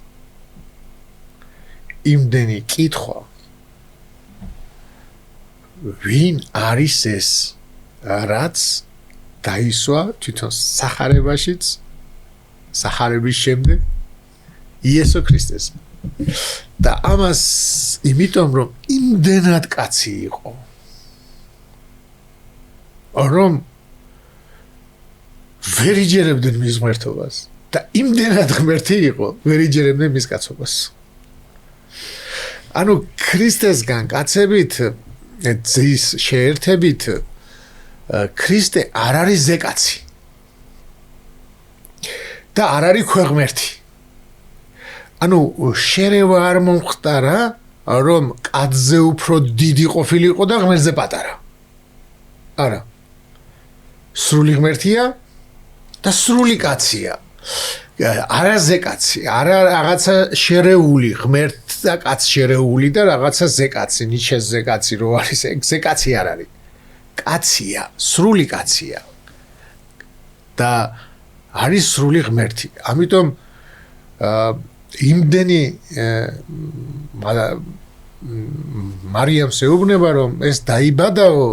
იმდენი კითხვა ვინ არის ეს რაც დაისვა თვითონ სახარებაშიც სახარების შემდეგ იესო ქრისტეს და ამას იმიტომ რომ იმდენად კაცი იყო რომ ვერ იჯერებდნენ მის ღმერთობას და იმდენად ღმერთი იყო ვერ იჯერებდნენ მის კაცობას. ანუ ქრისტესგან კაცებით ძის შეერთებით ქრისტე არ არის ზეკაცი და არ არის ქვეღმერთი. ანუ შერევა არ მომხდარა რომ კაცზე უფრო დიდი ყოფილიყო და ღმერთზე პატარა. არა. სრული ღმერთია და სრული კაცია. არა ზეკაცი, არა რაღაცა შერეული ღმერთ და კაც შერეული და რაღაცა ზეკაცი, ნიჩეს ზეკაცი რო არის, ზეკაცი არ არის. კაცია, სრული კაცია. და არის სრული ღმერთი. ამიტომ იმდენი მარიამს ეუბნება რომ ეს დაიბადაო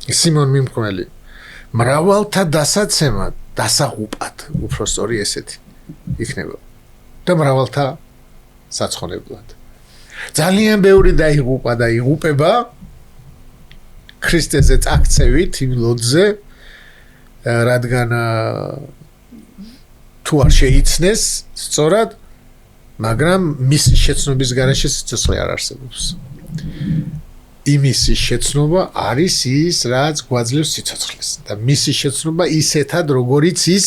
სიმონ მიმყმელი მრავალთა დასაცემად დასაღუპად უფრო სწორი ესეთი იქნება და მრავალთა საცხონებლად ძალიან ბევრი დაიღუპა და იღუპება ქრისტეზე წაქცევით იმ ლოდზე რადგან თუ არ შეიცნეს სწორად მაგრამ მის შეცნობის გარეშე სიცოცხლე არ არსებობს იმისი შეცნობა არის ის რაც გვაძლევს სიცოცხლეს და მისი შეცნობა ისეთად როგორიც ის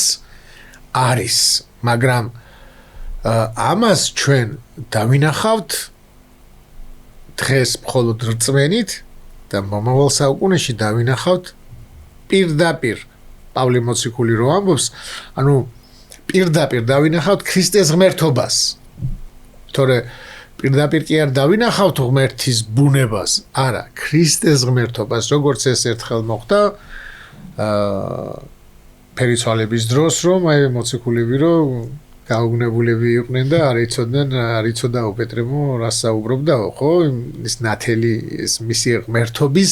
არის მაგრამ ამას ჩვენ დავინახავთ დღეს მხოლოდ რწმენით და მომავალ საუკუნეში დავინახავთ პირდაპირ პავლე მოციქული რო ამბობს ანუ პირდაპირ დავინახავთ ქრისტეს ღმერთობას თორე პირდაპირ კი არ დავინახავთ ღმერთის ბუნებას, არა, ქრისტეს ღმერთობას, როგორც ეს ერთხელ მოხდა ფერიცვალების დროს, რომ აი მოციქულები რომ გაუგნებულები იყვნენ და არ იცოდნენ პეტრემო რა საუბრობდაო, ხო? ის ნათელი ის მისი ღმერთობის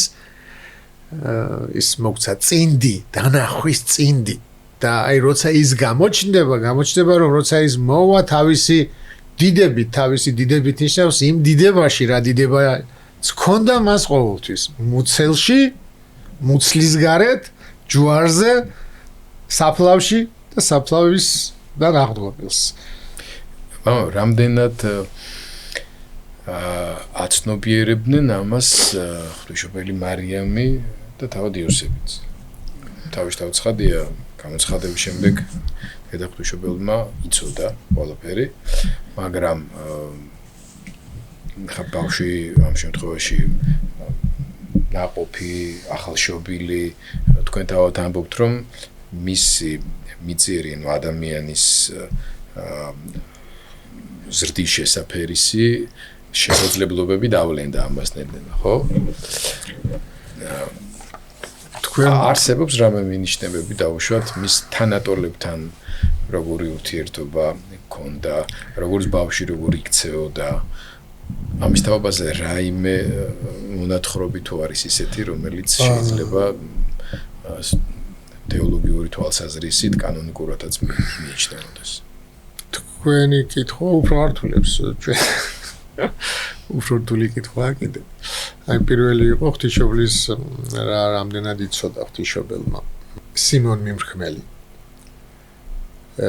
ის მოგცა წინდი, დანახვის წინდი და აი როცა ის გამოჩნდება რომ როცა ის მოვა თავისი დიდებით ნიშნავს იმ დიდებაში რა დიდება ჰქონდა მას ყოველთვის მუცელში მუცლის გარეთ ჯვარზე საფლავში და საფლავის და აღდგომილს რამდენად აცნობიერებდნენ ამას ღვთისმშობელი მარიამი და თავად იოსებიც თავისთავად ცხადია გამოცხადების შემდეგ და ღვთისმშობელმა იცოდა ყველაფერი მაგრამ ხა ბავშვი ამ შემთხვევაში ნაყოფი ახალშობილი თქვენ თავად ამბობთ რომ მისი მიწირი ადამიანის ზრდის შესაფერისი შესაძლებლობები დავლენდა ამასნებდნენ ხო თქვენ არსებობს რამე მინიშნებები დაუშვათ მის თანატოლებთან როგორი ურთიერთობა ჰქონდა, როგორც ბავშვი როგორ იქცეოდა ამის თაობაზე რაიმე მონათხრობი თუ არის ისეთი, რომელიც შეიძლება თეოლოგიური თვალსაზრისით კანონიკურადაც მიიჩნეოდეს. თქვენი კითხვა უფრო ართულებს ჩვენ უფრო რთული კითხვაა კიდე. აი პირველი იყო ღვთისმშობლის რა რამდენად იცოდა ღვთისმშობელმა სიმონ მიმრქმელი.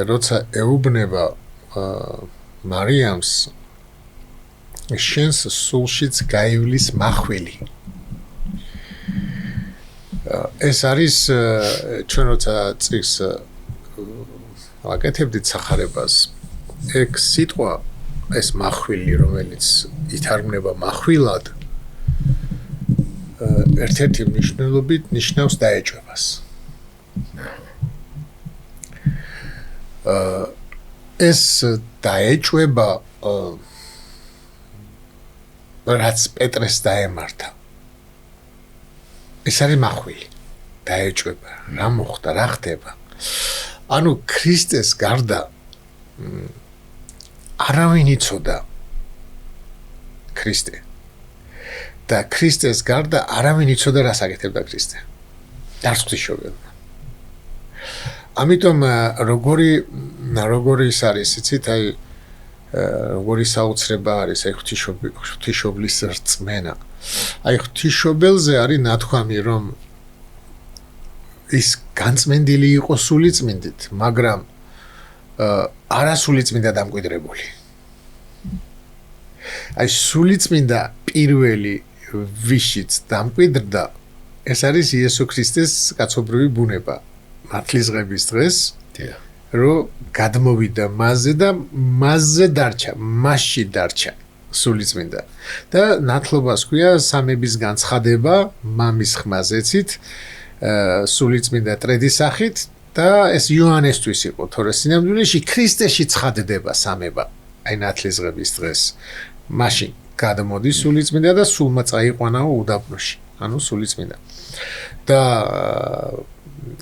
როცა ეუბნება მარიამს შენს სულშიც გაივლის მახვილი. ეს არის ჩვენ როცა წიგს ვაკეთებდით სახარებას ეგ სიტყვა ეს მახვილი რომელიც ითარგმნება მახვილად ერთ-ერთი მნიშვნელობით ნიშნავს დაეჭვებას. ეს დაეჭვება რაც პეტრეს დაემართა. ეს არის მახვილი. დაეჭვება, რა მოხდა, რა ხდება. ანუ ქრისტეს გარდა არავინ იცოდა ქრისტე. და ქრისტეს გარდა არავინ იცოდა რას აკეთებდა ქრისტე. არც ღვთისმშობელმა. ამიტომ როგორი ის არის, იცით, აი როგორი საოცრება არის აი ღვთისმშობლის რწმენა. აი ღვთისმშობელზე არის ნათქვამი, რომ ის განწმენდილი იყო სულიწმინდით, მაგრამ არა სულიწმინდა დამკვიდრებული. აი სულიწმინდა პირველი ვიშიც დამკვიდრდა, ეს არის იესო ქრისტეს კაცობრიოვი ბუნება. მართლისღების დღეს, რომ გადმოვიდა მასზე და მასზე დარჩა, მასში დარჩა სულიწმინდა. და ნათლობას ქვია სამების განცხადება მამის ხმაზეცით, სულიწმინდა ტრედის სახით და ეს იოანესთვის იყო, თორე სინამდვილეში ქრისტეში ცხადდება სამება, აი ნათლისღების დღეს. მაშინ გადმოდის სულიწმინდა და სულმა წაიყვანაო უდაბნოში, ანუ სულიწმინდა. და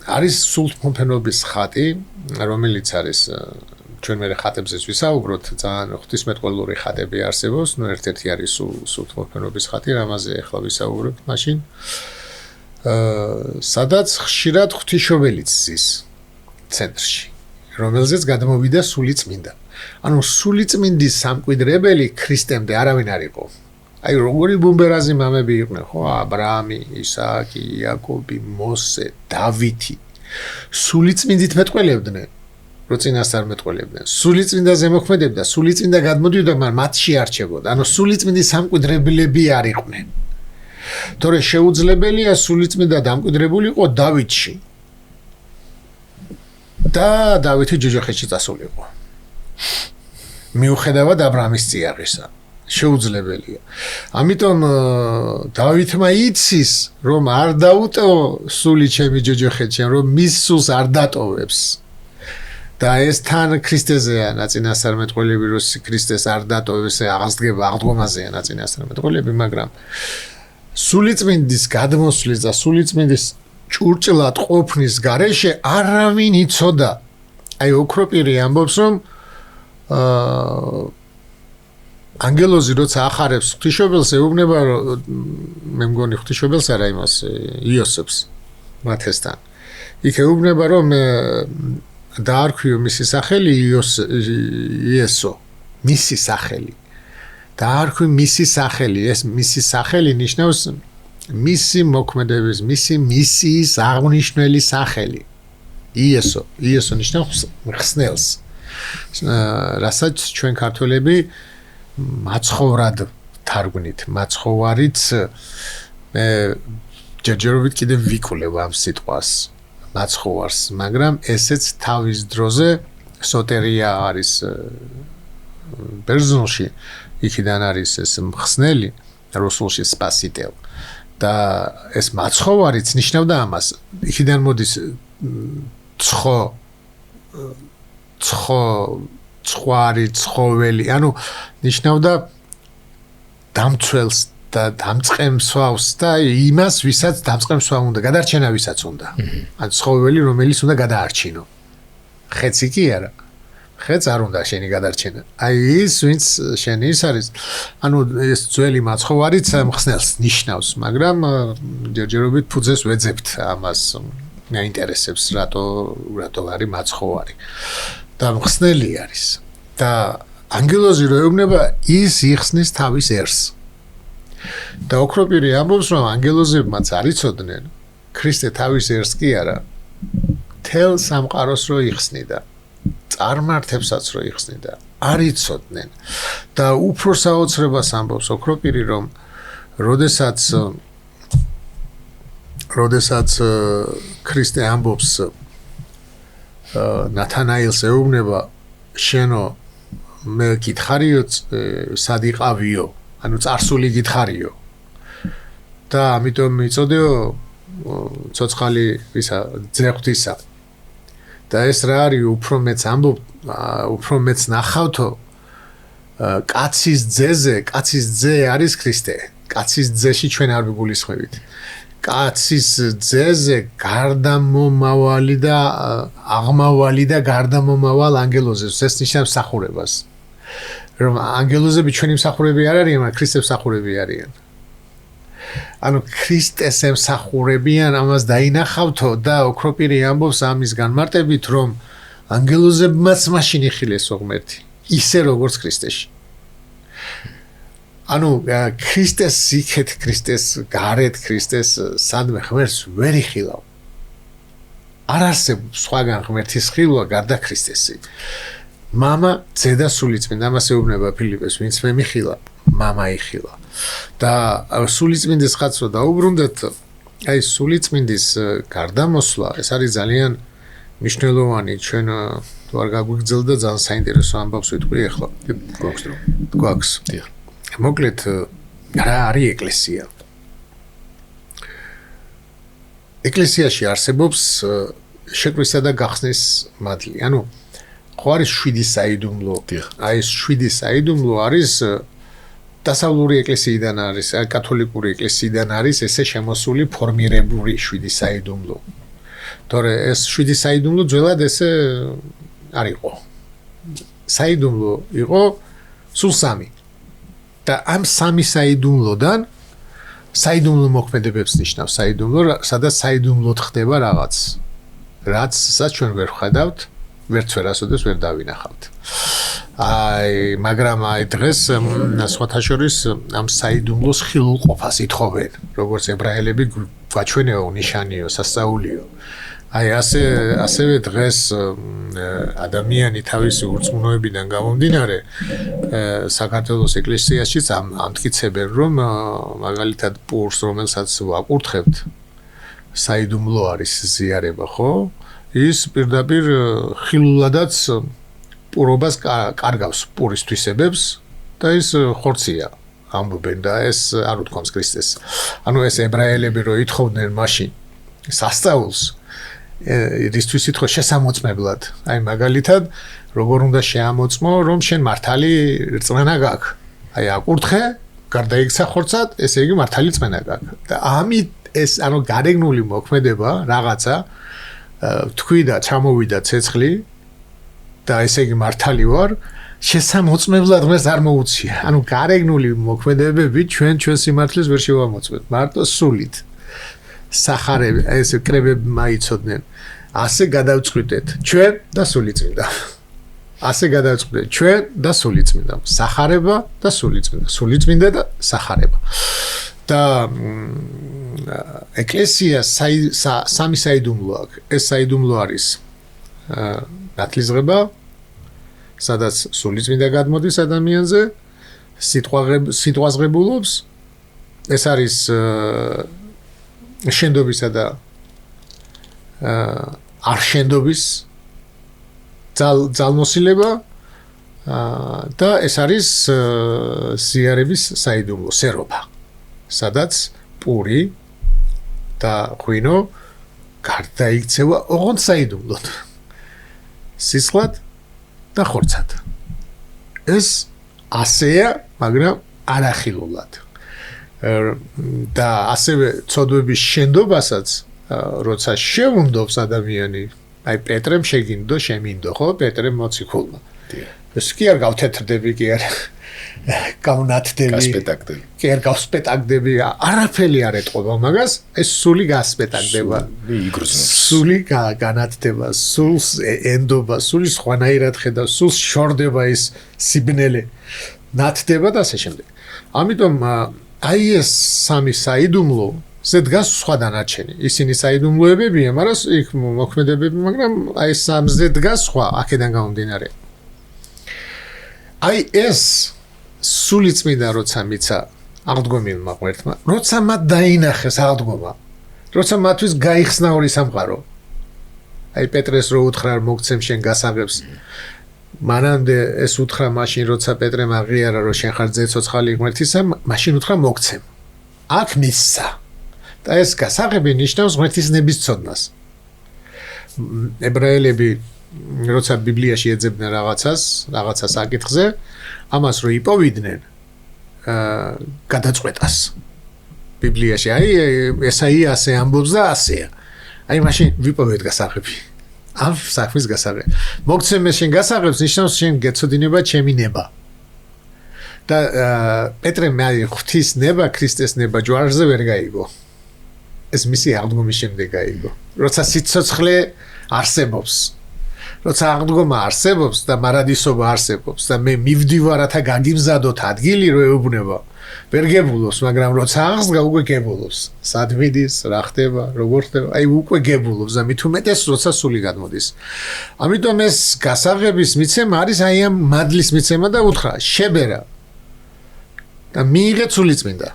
არის სულთმოფენობის ხატი, რომელიც არის ჩვენ მე ხატებზეც ვისაუბროთ, ძალიან ღვთისმეტყველური ხატები არსებობს, ნუ ერთ-ერთი არის სულთმოფენობის ხატი, რამაზე ახლა ვისაუბროთ, მაშინ სადაც ხშირად ღვთისმშობელიც ზის ცენტრში, რომელზეც გადმოვიდა სულიწმინდა. ანუ სულიწმინდის სამკვიდრებელი ქრისტემდე არავინ არ იყო. აი როგორი ბუმბერაზი მამები იყვნენ, ხო, აბრაამი, ისააკი, იაკობი, მოსე, დავითი. სულიწმინდით მეტყველებდნენ, რო წინასწარ მეტყველებდნენ. სულიწმინდაზე მოქმედებდა, სულიწმინდა გადმოდიოდა, მაგრამ მათში არჩებოდა. ანუ სულიწმინდის სამკვიდრებლები არ იყვნენ. თორე შეუძლებელია სულიწმინდა დამკვიდრებული იყო დავითში. და დავითი ჯოჯოხეთში წასულიყო. მიუხედავად აბრაამის წიაღისა. შეუძლებელია. ამიტომ დავითმა იცის, რომ არ დაუტო სული ჩემი ჯოჯოხეთში, რომ მის სულს არ დატოვებს. და ეს თან ქრისტეზეა ნაწინასწარმეტყველები, რომ ქრისტეს არ დატოვებს, აღსდგება აღდგომაზეა ნაწინასწარმეტყველები, მაგრამ სულიწმინდის გადმოსვლის და სულიწმინდის ჭურჭლად ყოფნის გარეშე არავინ იცოდა. აი ოქროპირი ამბობს, რომ ანგელოზი როცა ახარებს ღვთისმშობელს ეუბნება, რომ მე მგონი ღვთისმშობელს არა იმას იოსებს მათესთან. იქ ეუბნება, რომ დაარქვიო მისი სახელი იესო, მისი სახელი. დაარქვი მისი სახელი, ეს მისი სახელი ნიშნავს მისი მოქმედების, მისი მისიის აღნიშნული სახელი. იესო ნიშნავს ხსნელს. რასაც ჩვენ ქართველები მაცხოვრად თარგმნით, მაცხოვარიც მე ჯერჯერობით კიდევ ვიკვლევ ამ სიტყვას, მაცხოვარს, მაგრამ ესეც თავის დროზე სოტერია არის ბერძნულში, იქიდან არის ეს მხსნელი, რუსულში სპასიტელ. და ეს მაცხოვარიც ნიშნავდა ამას. იქიდან მოდის ცხვარი, ცხოველი, ანუ ნიშნავდა დამცველს და დამწყემსვავს და იმას, ვისაც დამწყემსვა უნდა, გადარჩენა ვისაც უნდა. ან ცხოველი, რომელიც უნდა გადაარჩინო. ხეცი კი არა. ხეც არ უნდა შენი გადარჩენა. აი ის ვინც შენი ის არის, ანუ ეს ძველი მაცხოვარიც მხსნელს ნიშნავს, მაგრამ ჯერჯერობით ფუძეს ვეძებთ ამას მეინტერესებს რატო არის მაცხოვარი. და მხსნელი არის. და ანგელოზი რო ეუბნება ის იხსნის თავის ერს. და ოქროპირი ამბობს რომ ანგელოზებმაც არ იცოდნენ ქრისტე თავის ერს კი არა თელ სამყაროს რო იხსნიდა. წარმართებსაც რო იხსნიდა არ იცოდნენ და უფრო საოცრებას ამბობს ოქროპირი რომ როდესაც ქრისტე ამბობს ნათანაილს ეუბნება შენო მე გითხარიო სად იყავიო ანუ წარსული გითხარიო და ამიტომ მიწოდეო ცოცხალი ისა ძეღვთისა და ეს რა არის უფრო მეც ამბობ უფრო მეც ნახავთო კაცის ძე არის ქრისტე კაცის ძეში ჩვენ არ ვიგულისხმებით კაცის ძეზე გარდამომავალი და აღმავალი და გარდამომავალ ანგელოზებს ეს ნიშნავს მსახურებას რომ ანგელოზები ჩვენი მსახურები არ არიან მაგრამ ქრისტეს მსახურები არიან ანუ ქრისტეს ემსახურებიან ამას დაინახავთო და ოქროპირი ამბობს ამის განმარტებით რომ ანგელოზებმაც მაშინ იხილეს ღმერთი ისე როგორც ქრისტეში ანუ ქრისტეს იქეთ ქრისტეს გარეთ ქრისტეს სადმე ღმერთს ვერ იხილავ არ არსებობს სხვაგან ღმერთის ხილვა გარდა ქრისტესი მამა ძედა სულიწმინდა ამას ეუბნება ფილიპეს ვინც მე მიხილა მამა იხილა და სულიწმინდის ხატს რო დაუბრუნდეთ აი სულიწმინდის გარდამოსვლა ეს არის ძალიან მნიშვნელოვანი ჩვენ თუ არ გაგვიგრძელდა ძალიან საინტერესო ამბავს ვიტყვი ახლა გვაქვს დიახ მოკლედ რა არის ეკლესია ეკლესიაში არსებობს შეკვისა და გახსნის მადლი ანუ ხო არის 7 საიდუმლო აი ეს 7 საიდუმლო არის დასავლური ეკლესიიდან არის კათოლიკური ეკლესიიდან არის ესე შემოსული ფორმირებული 7 საიდუმლო თორე ეს 7 საიდუმლო ძველად ესე არ იყო საიდუმლო იყო სულ 3 და ამ 3 საიდუმლოდან საიდუმლო მოქმედებებს ნიშნავს საიდუმლო სადაც საიდუმლოდ ხდება რაღაც რაცაც ჩვენ ვერ ხედავთ ვერც ვერასოდეს ვერ დავინახავთ აი მაგრამ აი დღეს სხვათა შორის ამ საიდუმლოს ხილულყოფას ითხოვენ როგორც ებრაელები გვაჩვენეო ნიშანიო სასწაულიო აი ასევე დღეს ადამიანი თავისი ურწმუნოებიდან გამომდინარე საქართველოს ეკლესიაშიც ამტკიცებენ რომ მაგალითად პურს რომელსაც ვაკურთხებთ საიდუმლო არის ზიარება ხო ის პირდაპირ ხილულადაც პურობას კარგავს პურის თვისებებს და ის ხორცია ამბობენ და ეს არ უთქვამს ქრისტეს ანუ ეს ებრაელები რო ითხოვდნენ მაშინ სასწაულს რისთვის ითხოვს შესამოწმებლად აი მაგალითად როგორ უნდა შეამოწმო რომ შენ მართალი რწმენა გაქვს აი აკურთხე გარდაიქცა ხორცად ესე იგი მართალი რწმენა გაქვს და ამით ეს ანუ გარეგნული მოქმედება რაღაცა თქვი და ჩამოვიდა ცეცხლი და ესე იგი მართალი ვარ შესამოწმებლად ღმერთს არ მოუწია ანუ გარეგნული მოქმედებები ჩვენ სიმართლეს ვერ შევამოწმებთ მარტო სულით სახარები ეს კრებები მაიცოდნენ ასე გადავწყვიტეთ ჩვენ და სულიწმინდა ასე გადავწყვიტეთ ჩვენ და სულიწმინდა სახარება და სულიწმინდა და სახარება და ეკლესია 3 საიდუმლო აქვს ეს საიდუმლო არის ნათლისღება სადაც სულიწმინდა გადმოდის ადამიანზე სიტყვას ღებულობს ეს არის შენდობისა და არშენდობის ძალმოსილება და ეს არის ზიარების საიდუმლო სერობა სადაც პური და ღვინო გარდაიქცევა ოღონდ საიდუმლოდ სისხლად და ხორცად ეს ასეა მაგრამ არახილულად და ასევე ცოდვების შენდობასაც როცა შეუნდობს ადამიანი აი პეტრემ შეგინდო, შემინდო, ხო? პეტრემ მოციქულმა. ეს კი არ გავთეთრდები, კი არ გავნათდები. გასპეტაგდები. კი არ გავსპეტაგდები, არაფერი არ ეტყობა მაგას, ეს სული გასპეტაგდება. იგრძნობს. სული განათდება, სულს ენდობა, სული სხვანაირად ხედავს, სულს შორდება ის სიბნელე. ნათდება და ასე შემდეგ. ამიტომ აი ეს სამი საიდუმლო ზედგას სხვა დანარჩენი. ისინი საიდუმლოებებია, მაგრამ იქ მოქმედებები, მაგრამ აი სამზე დგას სხვა აქედან გამომდინარე. აი ეს სული წმინდა როცა მიცა აღდგომილმა ღმერთმა, როცა მათ დაინახეს აღდგომა, როცა მათთვის გაიხსნა ორი სამყარო. აი პეტრეს რო უთხრა მოგცემ შენ გასაღებს. მანამდე ეს უთხრა მაშინ როცა პეტრემ აღიარა რომ შენ ხარ ძეცოცხალი ღმერთისა, მაშინ უთხრა მოგცემ. აქ მისცა. და ეს გასაღები ნიშნავს ღმერთის ნების ცოდნას. ებრაელები როცა ბიბლიაში ეძებდნენ რაღაცას აკითხზე, ამას რო იპოვიდნენ გადაწყვეტას. ბიბლიაში აი ესაია ასე ამბობს და ასეა. აი მაშინ ვიპოვეთ გასაღები. ამ საქმის გასაღები. მოგცემ შენ გასაღებს ნიშნავს შენ გეცოდინება ჩემი ნება. და პეტრემ აი ღვთის ნება, ქრისტეს ნება ჯვარზე ვერ გაიგო. ეს მისი აღდგომის შემდეგ გაიგო. როცა სიცოცხლე არსებობს. როცა აღდგომა არსებობს და მარადისობა არსებობს და მე მივდივარ რათა გაგიმზადოთ ადგილი რო ეუბნება. ვერ გებულობს, მაგრამ როცა აღსდგა უკვე გებულობს. სად მიდის, რა ხდება, როგორ ხდება, აი უკვე გებულობს და მით უმეტეს როცა სული გადმოდის. ამიტომ ეს გასაღების მიცემა არის აი ამ მადლის მიცემა და უთხრა შებერა. და მიიღეთ სული წმინდა.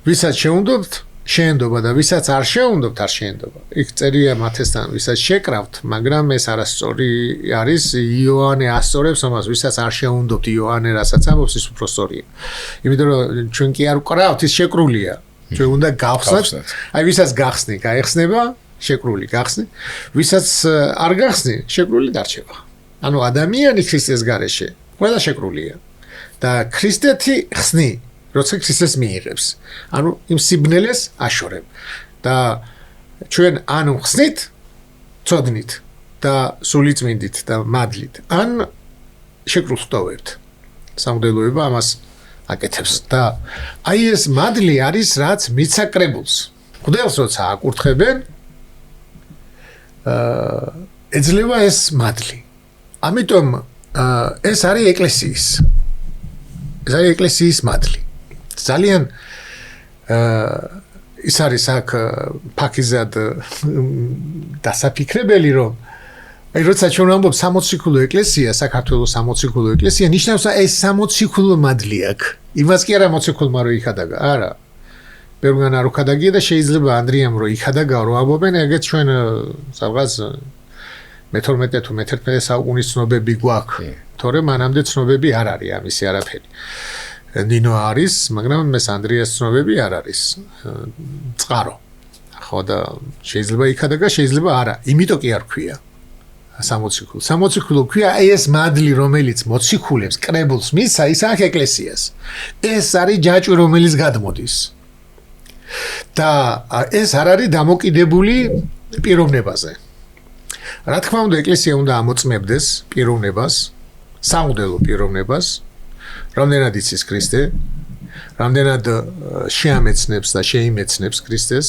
ვისაც შეუნდობთ შეენდობა და ვისაც არ შეუნდობთ არ შეენდობა. იქ წერია მათესთან, ვისაც შეკრავთ, მაგრამ ეს არასწორი არის, იოანე ასწორებს ამას, ვისაც არ შეუნდობთ იოანე რასაც ამბობს, ის უფრო სწორია. იმიტომ რომ ჩვენ კი არ ვკრავთ, ის შეკრულია. ჩვენ უნდა გავხსნათ. აი ვისაც გახსნი, გაიხსნება, შეკრული გახსნი. ვისაც არ გახსნი, შეკრული დარჩება. ანუ ადამიანი ქრისტეს გარეშე ყველა შეკრულია. და ქრისტეთი ხსნი როცა ქრისტეს მიიღებს. ანუ იმ სიბნელეს აშორებ. და ჩვენ ანუ ხსნით, წოდნით და სულიწმინდით და მადლით. ან შეკრულს ვტოვებთ. სამღვდელოება ამას აკეთებს და აი ეს მადლი არის რაც მიცა კრებულს. მღვდელს როცა აკურთხებენ, ეძლევა ეს მადლი. ამიტომ ეს არის ეკლესიის. ეს არის ეკლესიის მადლი. ძალიან ის არის აქ ფაქიზად დასაფიქრებელი რომ აი როცა ჩვენ ვამბობ 60-ქულო ეკლესია, საქართველოს 60-ქულო ეკლესია, ნიშნავს ეს 60-ქულო მადლი აქვს. იმას კი არა მოციქულმა რო იქადაგა, არა. ბევრგან არ უქადაგია და შეიძლება ანდრიამ რო იქადაგა რო ამბობენ, ეგეც ჩვენ რაღაც მე-12 თუ მე-11 საუკუნის ცნობები გვაქვს. თორემ მანამდე ცნობები არ არის ამისი არაფერი. ნინო არის, მაგრამ მეს ანდრიას ცნობები არ არის. წყარო. ხო და შეიძლება იქადაგა, შეიძლება არა. იმიტომ კი არ ქვია. 60-ქულო. 60-ქულო ქვია აი ეს მადლი, რომელიც მოციქულებს კრებულს მისცა, ის აქ ეკლესიას. ეს არის ჯაჭვი, რომელიც გადმოდის. და ეს არ არის დამოკიდებული პიროვნებაზე. რა თქმა უნდა, ეკლესია უნდა ამოწმებდეს პიროვნებას, სამღვდელო პიროვნებას, რამდენად იცის ქრისტე, რამდენად შეამეცნებს და შეიმეცნებს ქრისტეს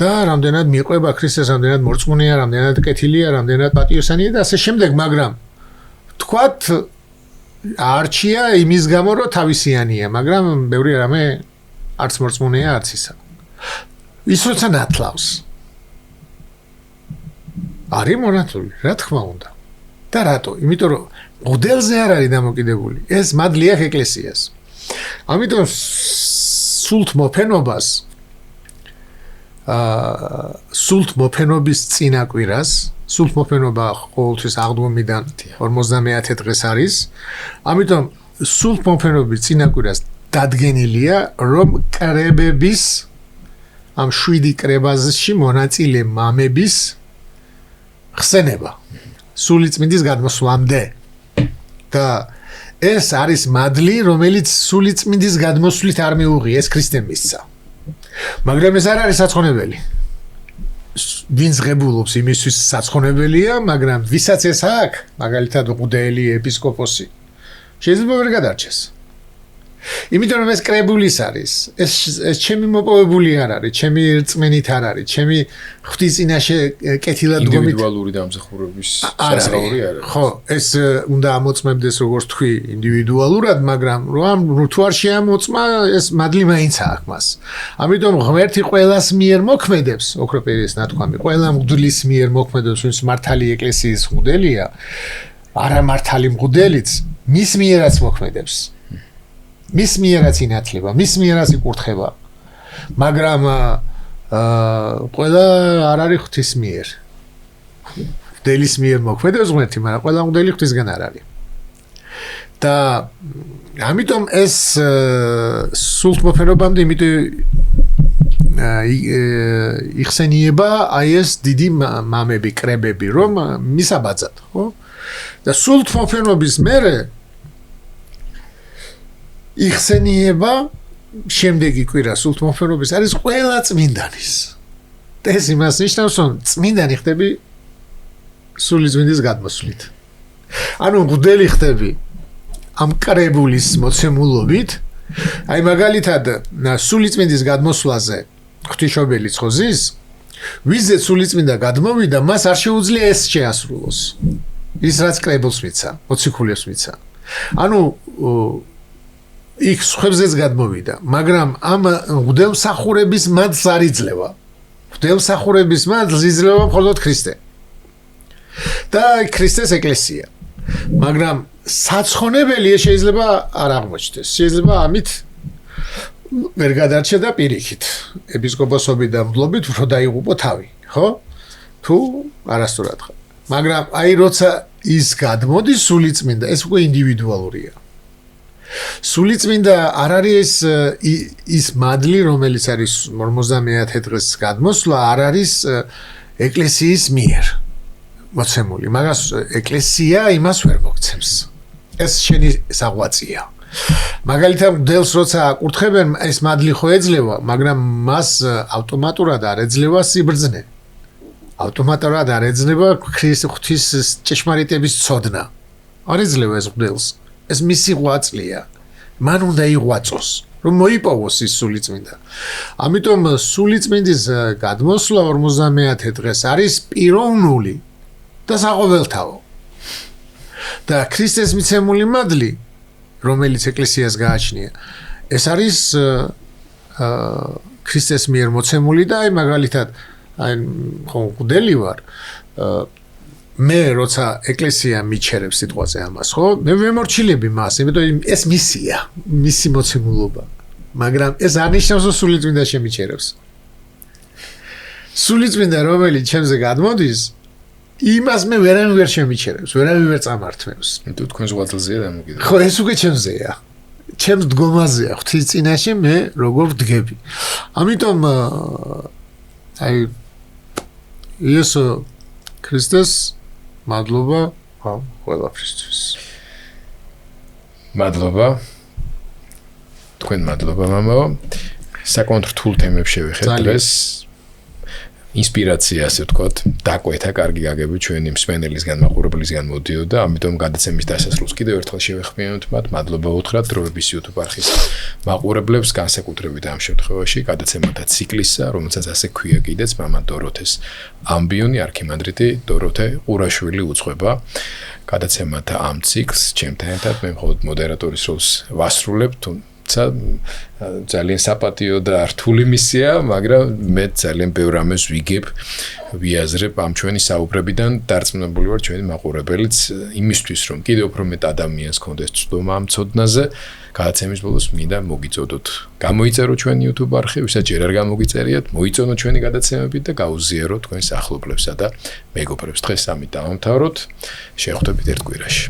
და რამდენად მიყვება ქრისტეს, რამდენად მორწმუნეა, რამდენად კეთილია, რამდენად პატიოსანია და ასე შემდეგ, მაგრამ თქვათ არჩია იმის გამო, რომ თავისიანია, მაგრამ ბევრი რამე არც მორწმუნეა, არც ისა. ის როცა ნათლავს არის მონათლული, რა თქმა უნდა. და რატო? იმიტომ რომ მოდელზე არ არის დამოკიდებული. ეს მადლი აქვს ეკლესიას. ამიტომ სულთ მოფენობას სულთ მოფენობის წინაკვირას, სულთ მოფენობა ყოველთვის აღდგომიდან 50 დღეს არის. ამიტომ სულთ მოფენობის წინაკვირას დადგენილია, რომ კრებების ამ 7 კრებაში მონაწილე მამების ხსენება სულიწმინდის გადმოსვლამდე. და ეს არის მადლი, რომელიც სულიწმინდის გადმოსვლით არ მიუღია, ეს ქრისტემ მისცა. მაგრამ ეს არ არის საცხონებელი. ვინც ღებულობს იმისთვის საცხონებელია, მაგრამ ვისაც ეს აქვს, მაგალითად მღვდელი, ეპისკოპოსი, შეიძლება ვერ გადარჩეს. იმიტომ რომ ეს კრებულის არის, ეს ჩემი მოპოვებული არ არის, ჩემი რწმენით არ არის, ჩემი ღვთის წინაშე კეთილად დგომით ინდივიდუალური დამსახურების შესაძლებელი არ არის. ხო, ეს უნდა ამოწმებდეს როგორც თქვი ინდივიდუალურად, მაგრამ თუ არ შეამოწმა, ეს მადლი მაინც აქვს მას. ამიტომ ღმერთი ყველას მიერ მოქმედებს, ოქროპირის ნათქვამი, ყველა მღვდლის მიერ მოქმედებს, ვინც მართალი ეკლესიის მღვდელია, არა მართალი მღვდელიც მის მიერაც მოქმედებს. მის მიერაც ინათლება, მის მიერაც იკურთხება. მაგრამ ყველა არ არის ღვთის მიერ. მღვდელის მიერ მოქმედებს ღმერთი, მაგრამ ყველა მღვდელი ღვთისგან არ არის. და ამიტომ ეს სულთმოფენობამდე იმიტომ იხსენიება აი ეს დიდი მამები, კრებები, რომ მისაბაძად, ხო? და სულთმოფენობის მერე იხსენიება შემდეგი კვირა სულთმოფენობის არის ყველა წმინდანის. ეს იმას ნიშნავს, რომ წმინდანი ხდები სულიწმინდის გადმოსვლით. ანუ მღვდელი ხდები ამ კრებულის მოცემულობით, აი მაგალითად სულიწმინდის გადმოსვლაზე ღვთისმშობელი ცხოზის, ვიზეთ სულიწმინდა გადმოვიდა, მას არ შეუძლია ეს შეასრულოს. ის რაც კრებულს მიცა, მოციქულებს მიცა. ანუ იქ სხვებზეც გადმოვიდა, მაგრამ ამ მღვდელმსახურების მადლს არ იძლევა. მღვდელმსახურების მადლს იძლევა მხოლოდ ქრისტე. და ქრისტეს ეკლესია. მაგრამ საცხონებელი შეიძლება არ აღმოჩნდეს. შეიძლება ამით ვერ გადარჩა და პირიქით. ეპისკოპოსობით და მდლობით უფრო დაიღუპო თავი, ხო? თუ არასწორად ხარ. მაგრამ აი როცა ის გადმოდის სულიწმინდა, ეს უკვე ინდივიდუალურია. სულიწმინდა არ არის ის მადლი, რომელიც არის 50 დღეს გადმოსვლა, არ არის ეკლესიის მიერ მოცემული. მაგას ეკლესია იმას ვერ მოგცემს. ეს შენი საღვაწია. მაგალითად, მღვდელს როცა აკურთხებენ, ეს მადლი ხო ეძლევა, მაგრამ მას ავტომატურად არ ეძლევა სიბრძნე. ავტომატურად არ ეძლევა ღვთის ჭეშმარიტების ცოდნა. არ ეძლევა ეს მღვდელს. ეს მისი ღვაწლია. მან უნდა იღვაწოს, რომ მოიპოვოს ის სულიწმინდა. ამიტომ სულიწმინდის გადმოსვლა 50 დღეს არის პიროვნული და საყოველთაო. და ქრისტეს მიცემული მადლი, რომელიც ეკლესიას გააჩნია, ეს არის ქრისტეს მიერ მოცემული და აი მაგალითად აი მღვდელი ვარ, მე როცა ეკლესია მიჩერებს სიტყვაზე ამას, ხო? მე ვემორჩილები მას, იმიტომ ეს მისია, მისი მოცემულობა. მაგრამ ეს არ ნიშნავს, რომ სულიწმინდა შემიჩერებს. სულიწმინდა რომელიც ჩემზე გადმოდის, იმას მე ვერავინ ვერ შემიჩერებს, ვერავინ ვერ წამართმევს. თუ თქვენ ზღვაწლზეა დამოკიდებული. ხო, ეს უკვე ჩემზეა. ჩემს დგომაზეა, ღვთის წინაშე მე როგორ ვდგები. ამიტომ აი იესო ქრისტეს მადლობა ყველაფრისთვის. მადლობა. თქვენ მადლობა მამაო. საკმაოდ რთულ თემებს შევეხეთ დღეს. ინსპირაცია, ასე ვთქვათ, დაკვეთა კარგი გაგები ჩვენი მსმენელისგან, მაყურებლისგან მოდიოდა, ამიტომ გადაცემის დასასრულს კიდევ ერთხელ შევეხმიანოთ მათ. მადლობა უთხრათ დროების YouTube არხის მაყურებლებს, განსაკუთრებით ამ შემთხვევაში გადაცემათა ციკლისა, რომელსაც ასე ქვია კიდეც მამა დოროთეს ამბიონი, არქიმანდრიტი დოროთე ყურაშვილი უძღვება. გადაცემათა ამ ციკლს ჩემთან ერთად მე მხოლოდ მოდერატორის როლს ვასრულებ, ძალიან საპატიო და რთული მისია, მაგრამ მე ძალიან ბევრ ამას ვიგებ, ვიაზრებ ამ ჩვენი საუბრებიდან, დარწმუნებული ვარ ჩვენი მაყურებელიც იმისთვის, რომ კიდევ უფრო მეტ ადამიანს კონდეს ცდომა ამ ცოდნაზე, გადაცემის ბოლოს მინდა მოგიწოდოთ. გამოიწეროთ ჩვენი YouTube არხი, ვისაც ჯერ არ გამოგიწერიათ, მოიწონოთ ჩვენი გადაცემები და გაუზიაროთ თქვენს ახლობლებსა და მეგობრებს. დღეს ამით დავამთავროთ. შევხვდებით ერთ კვირაში.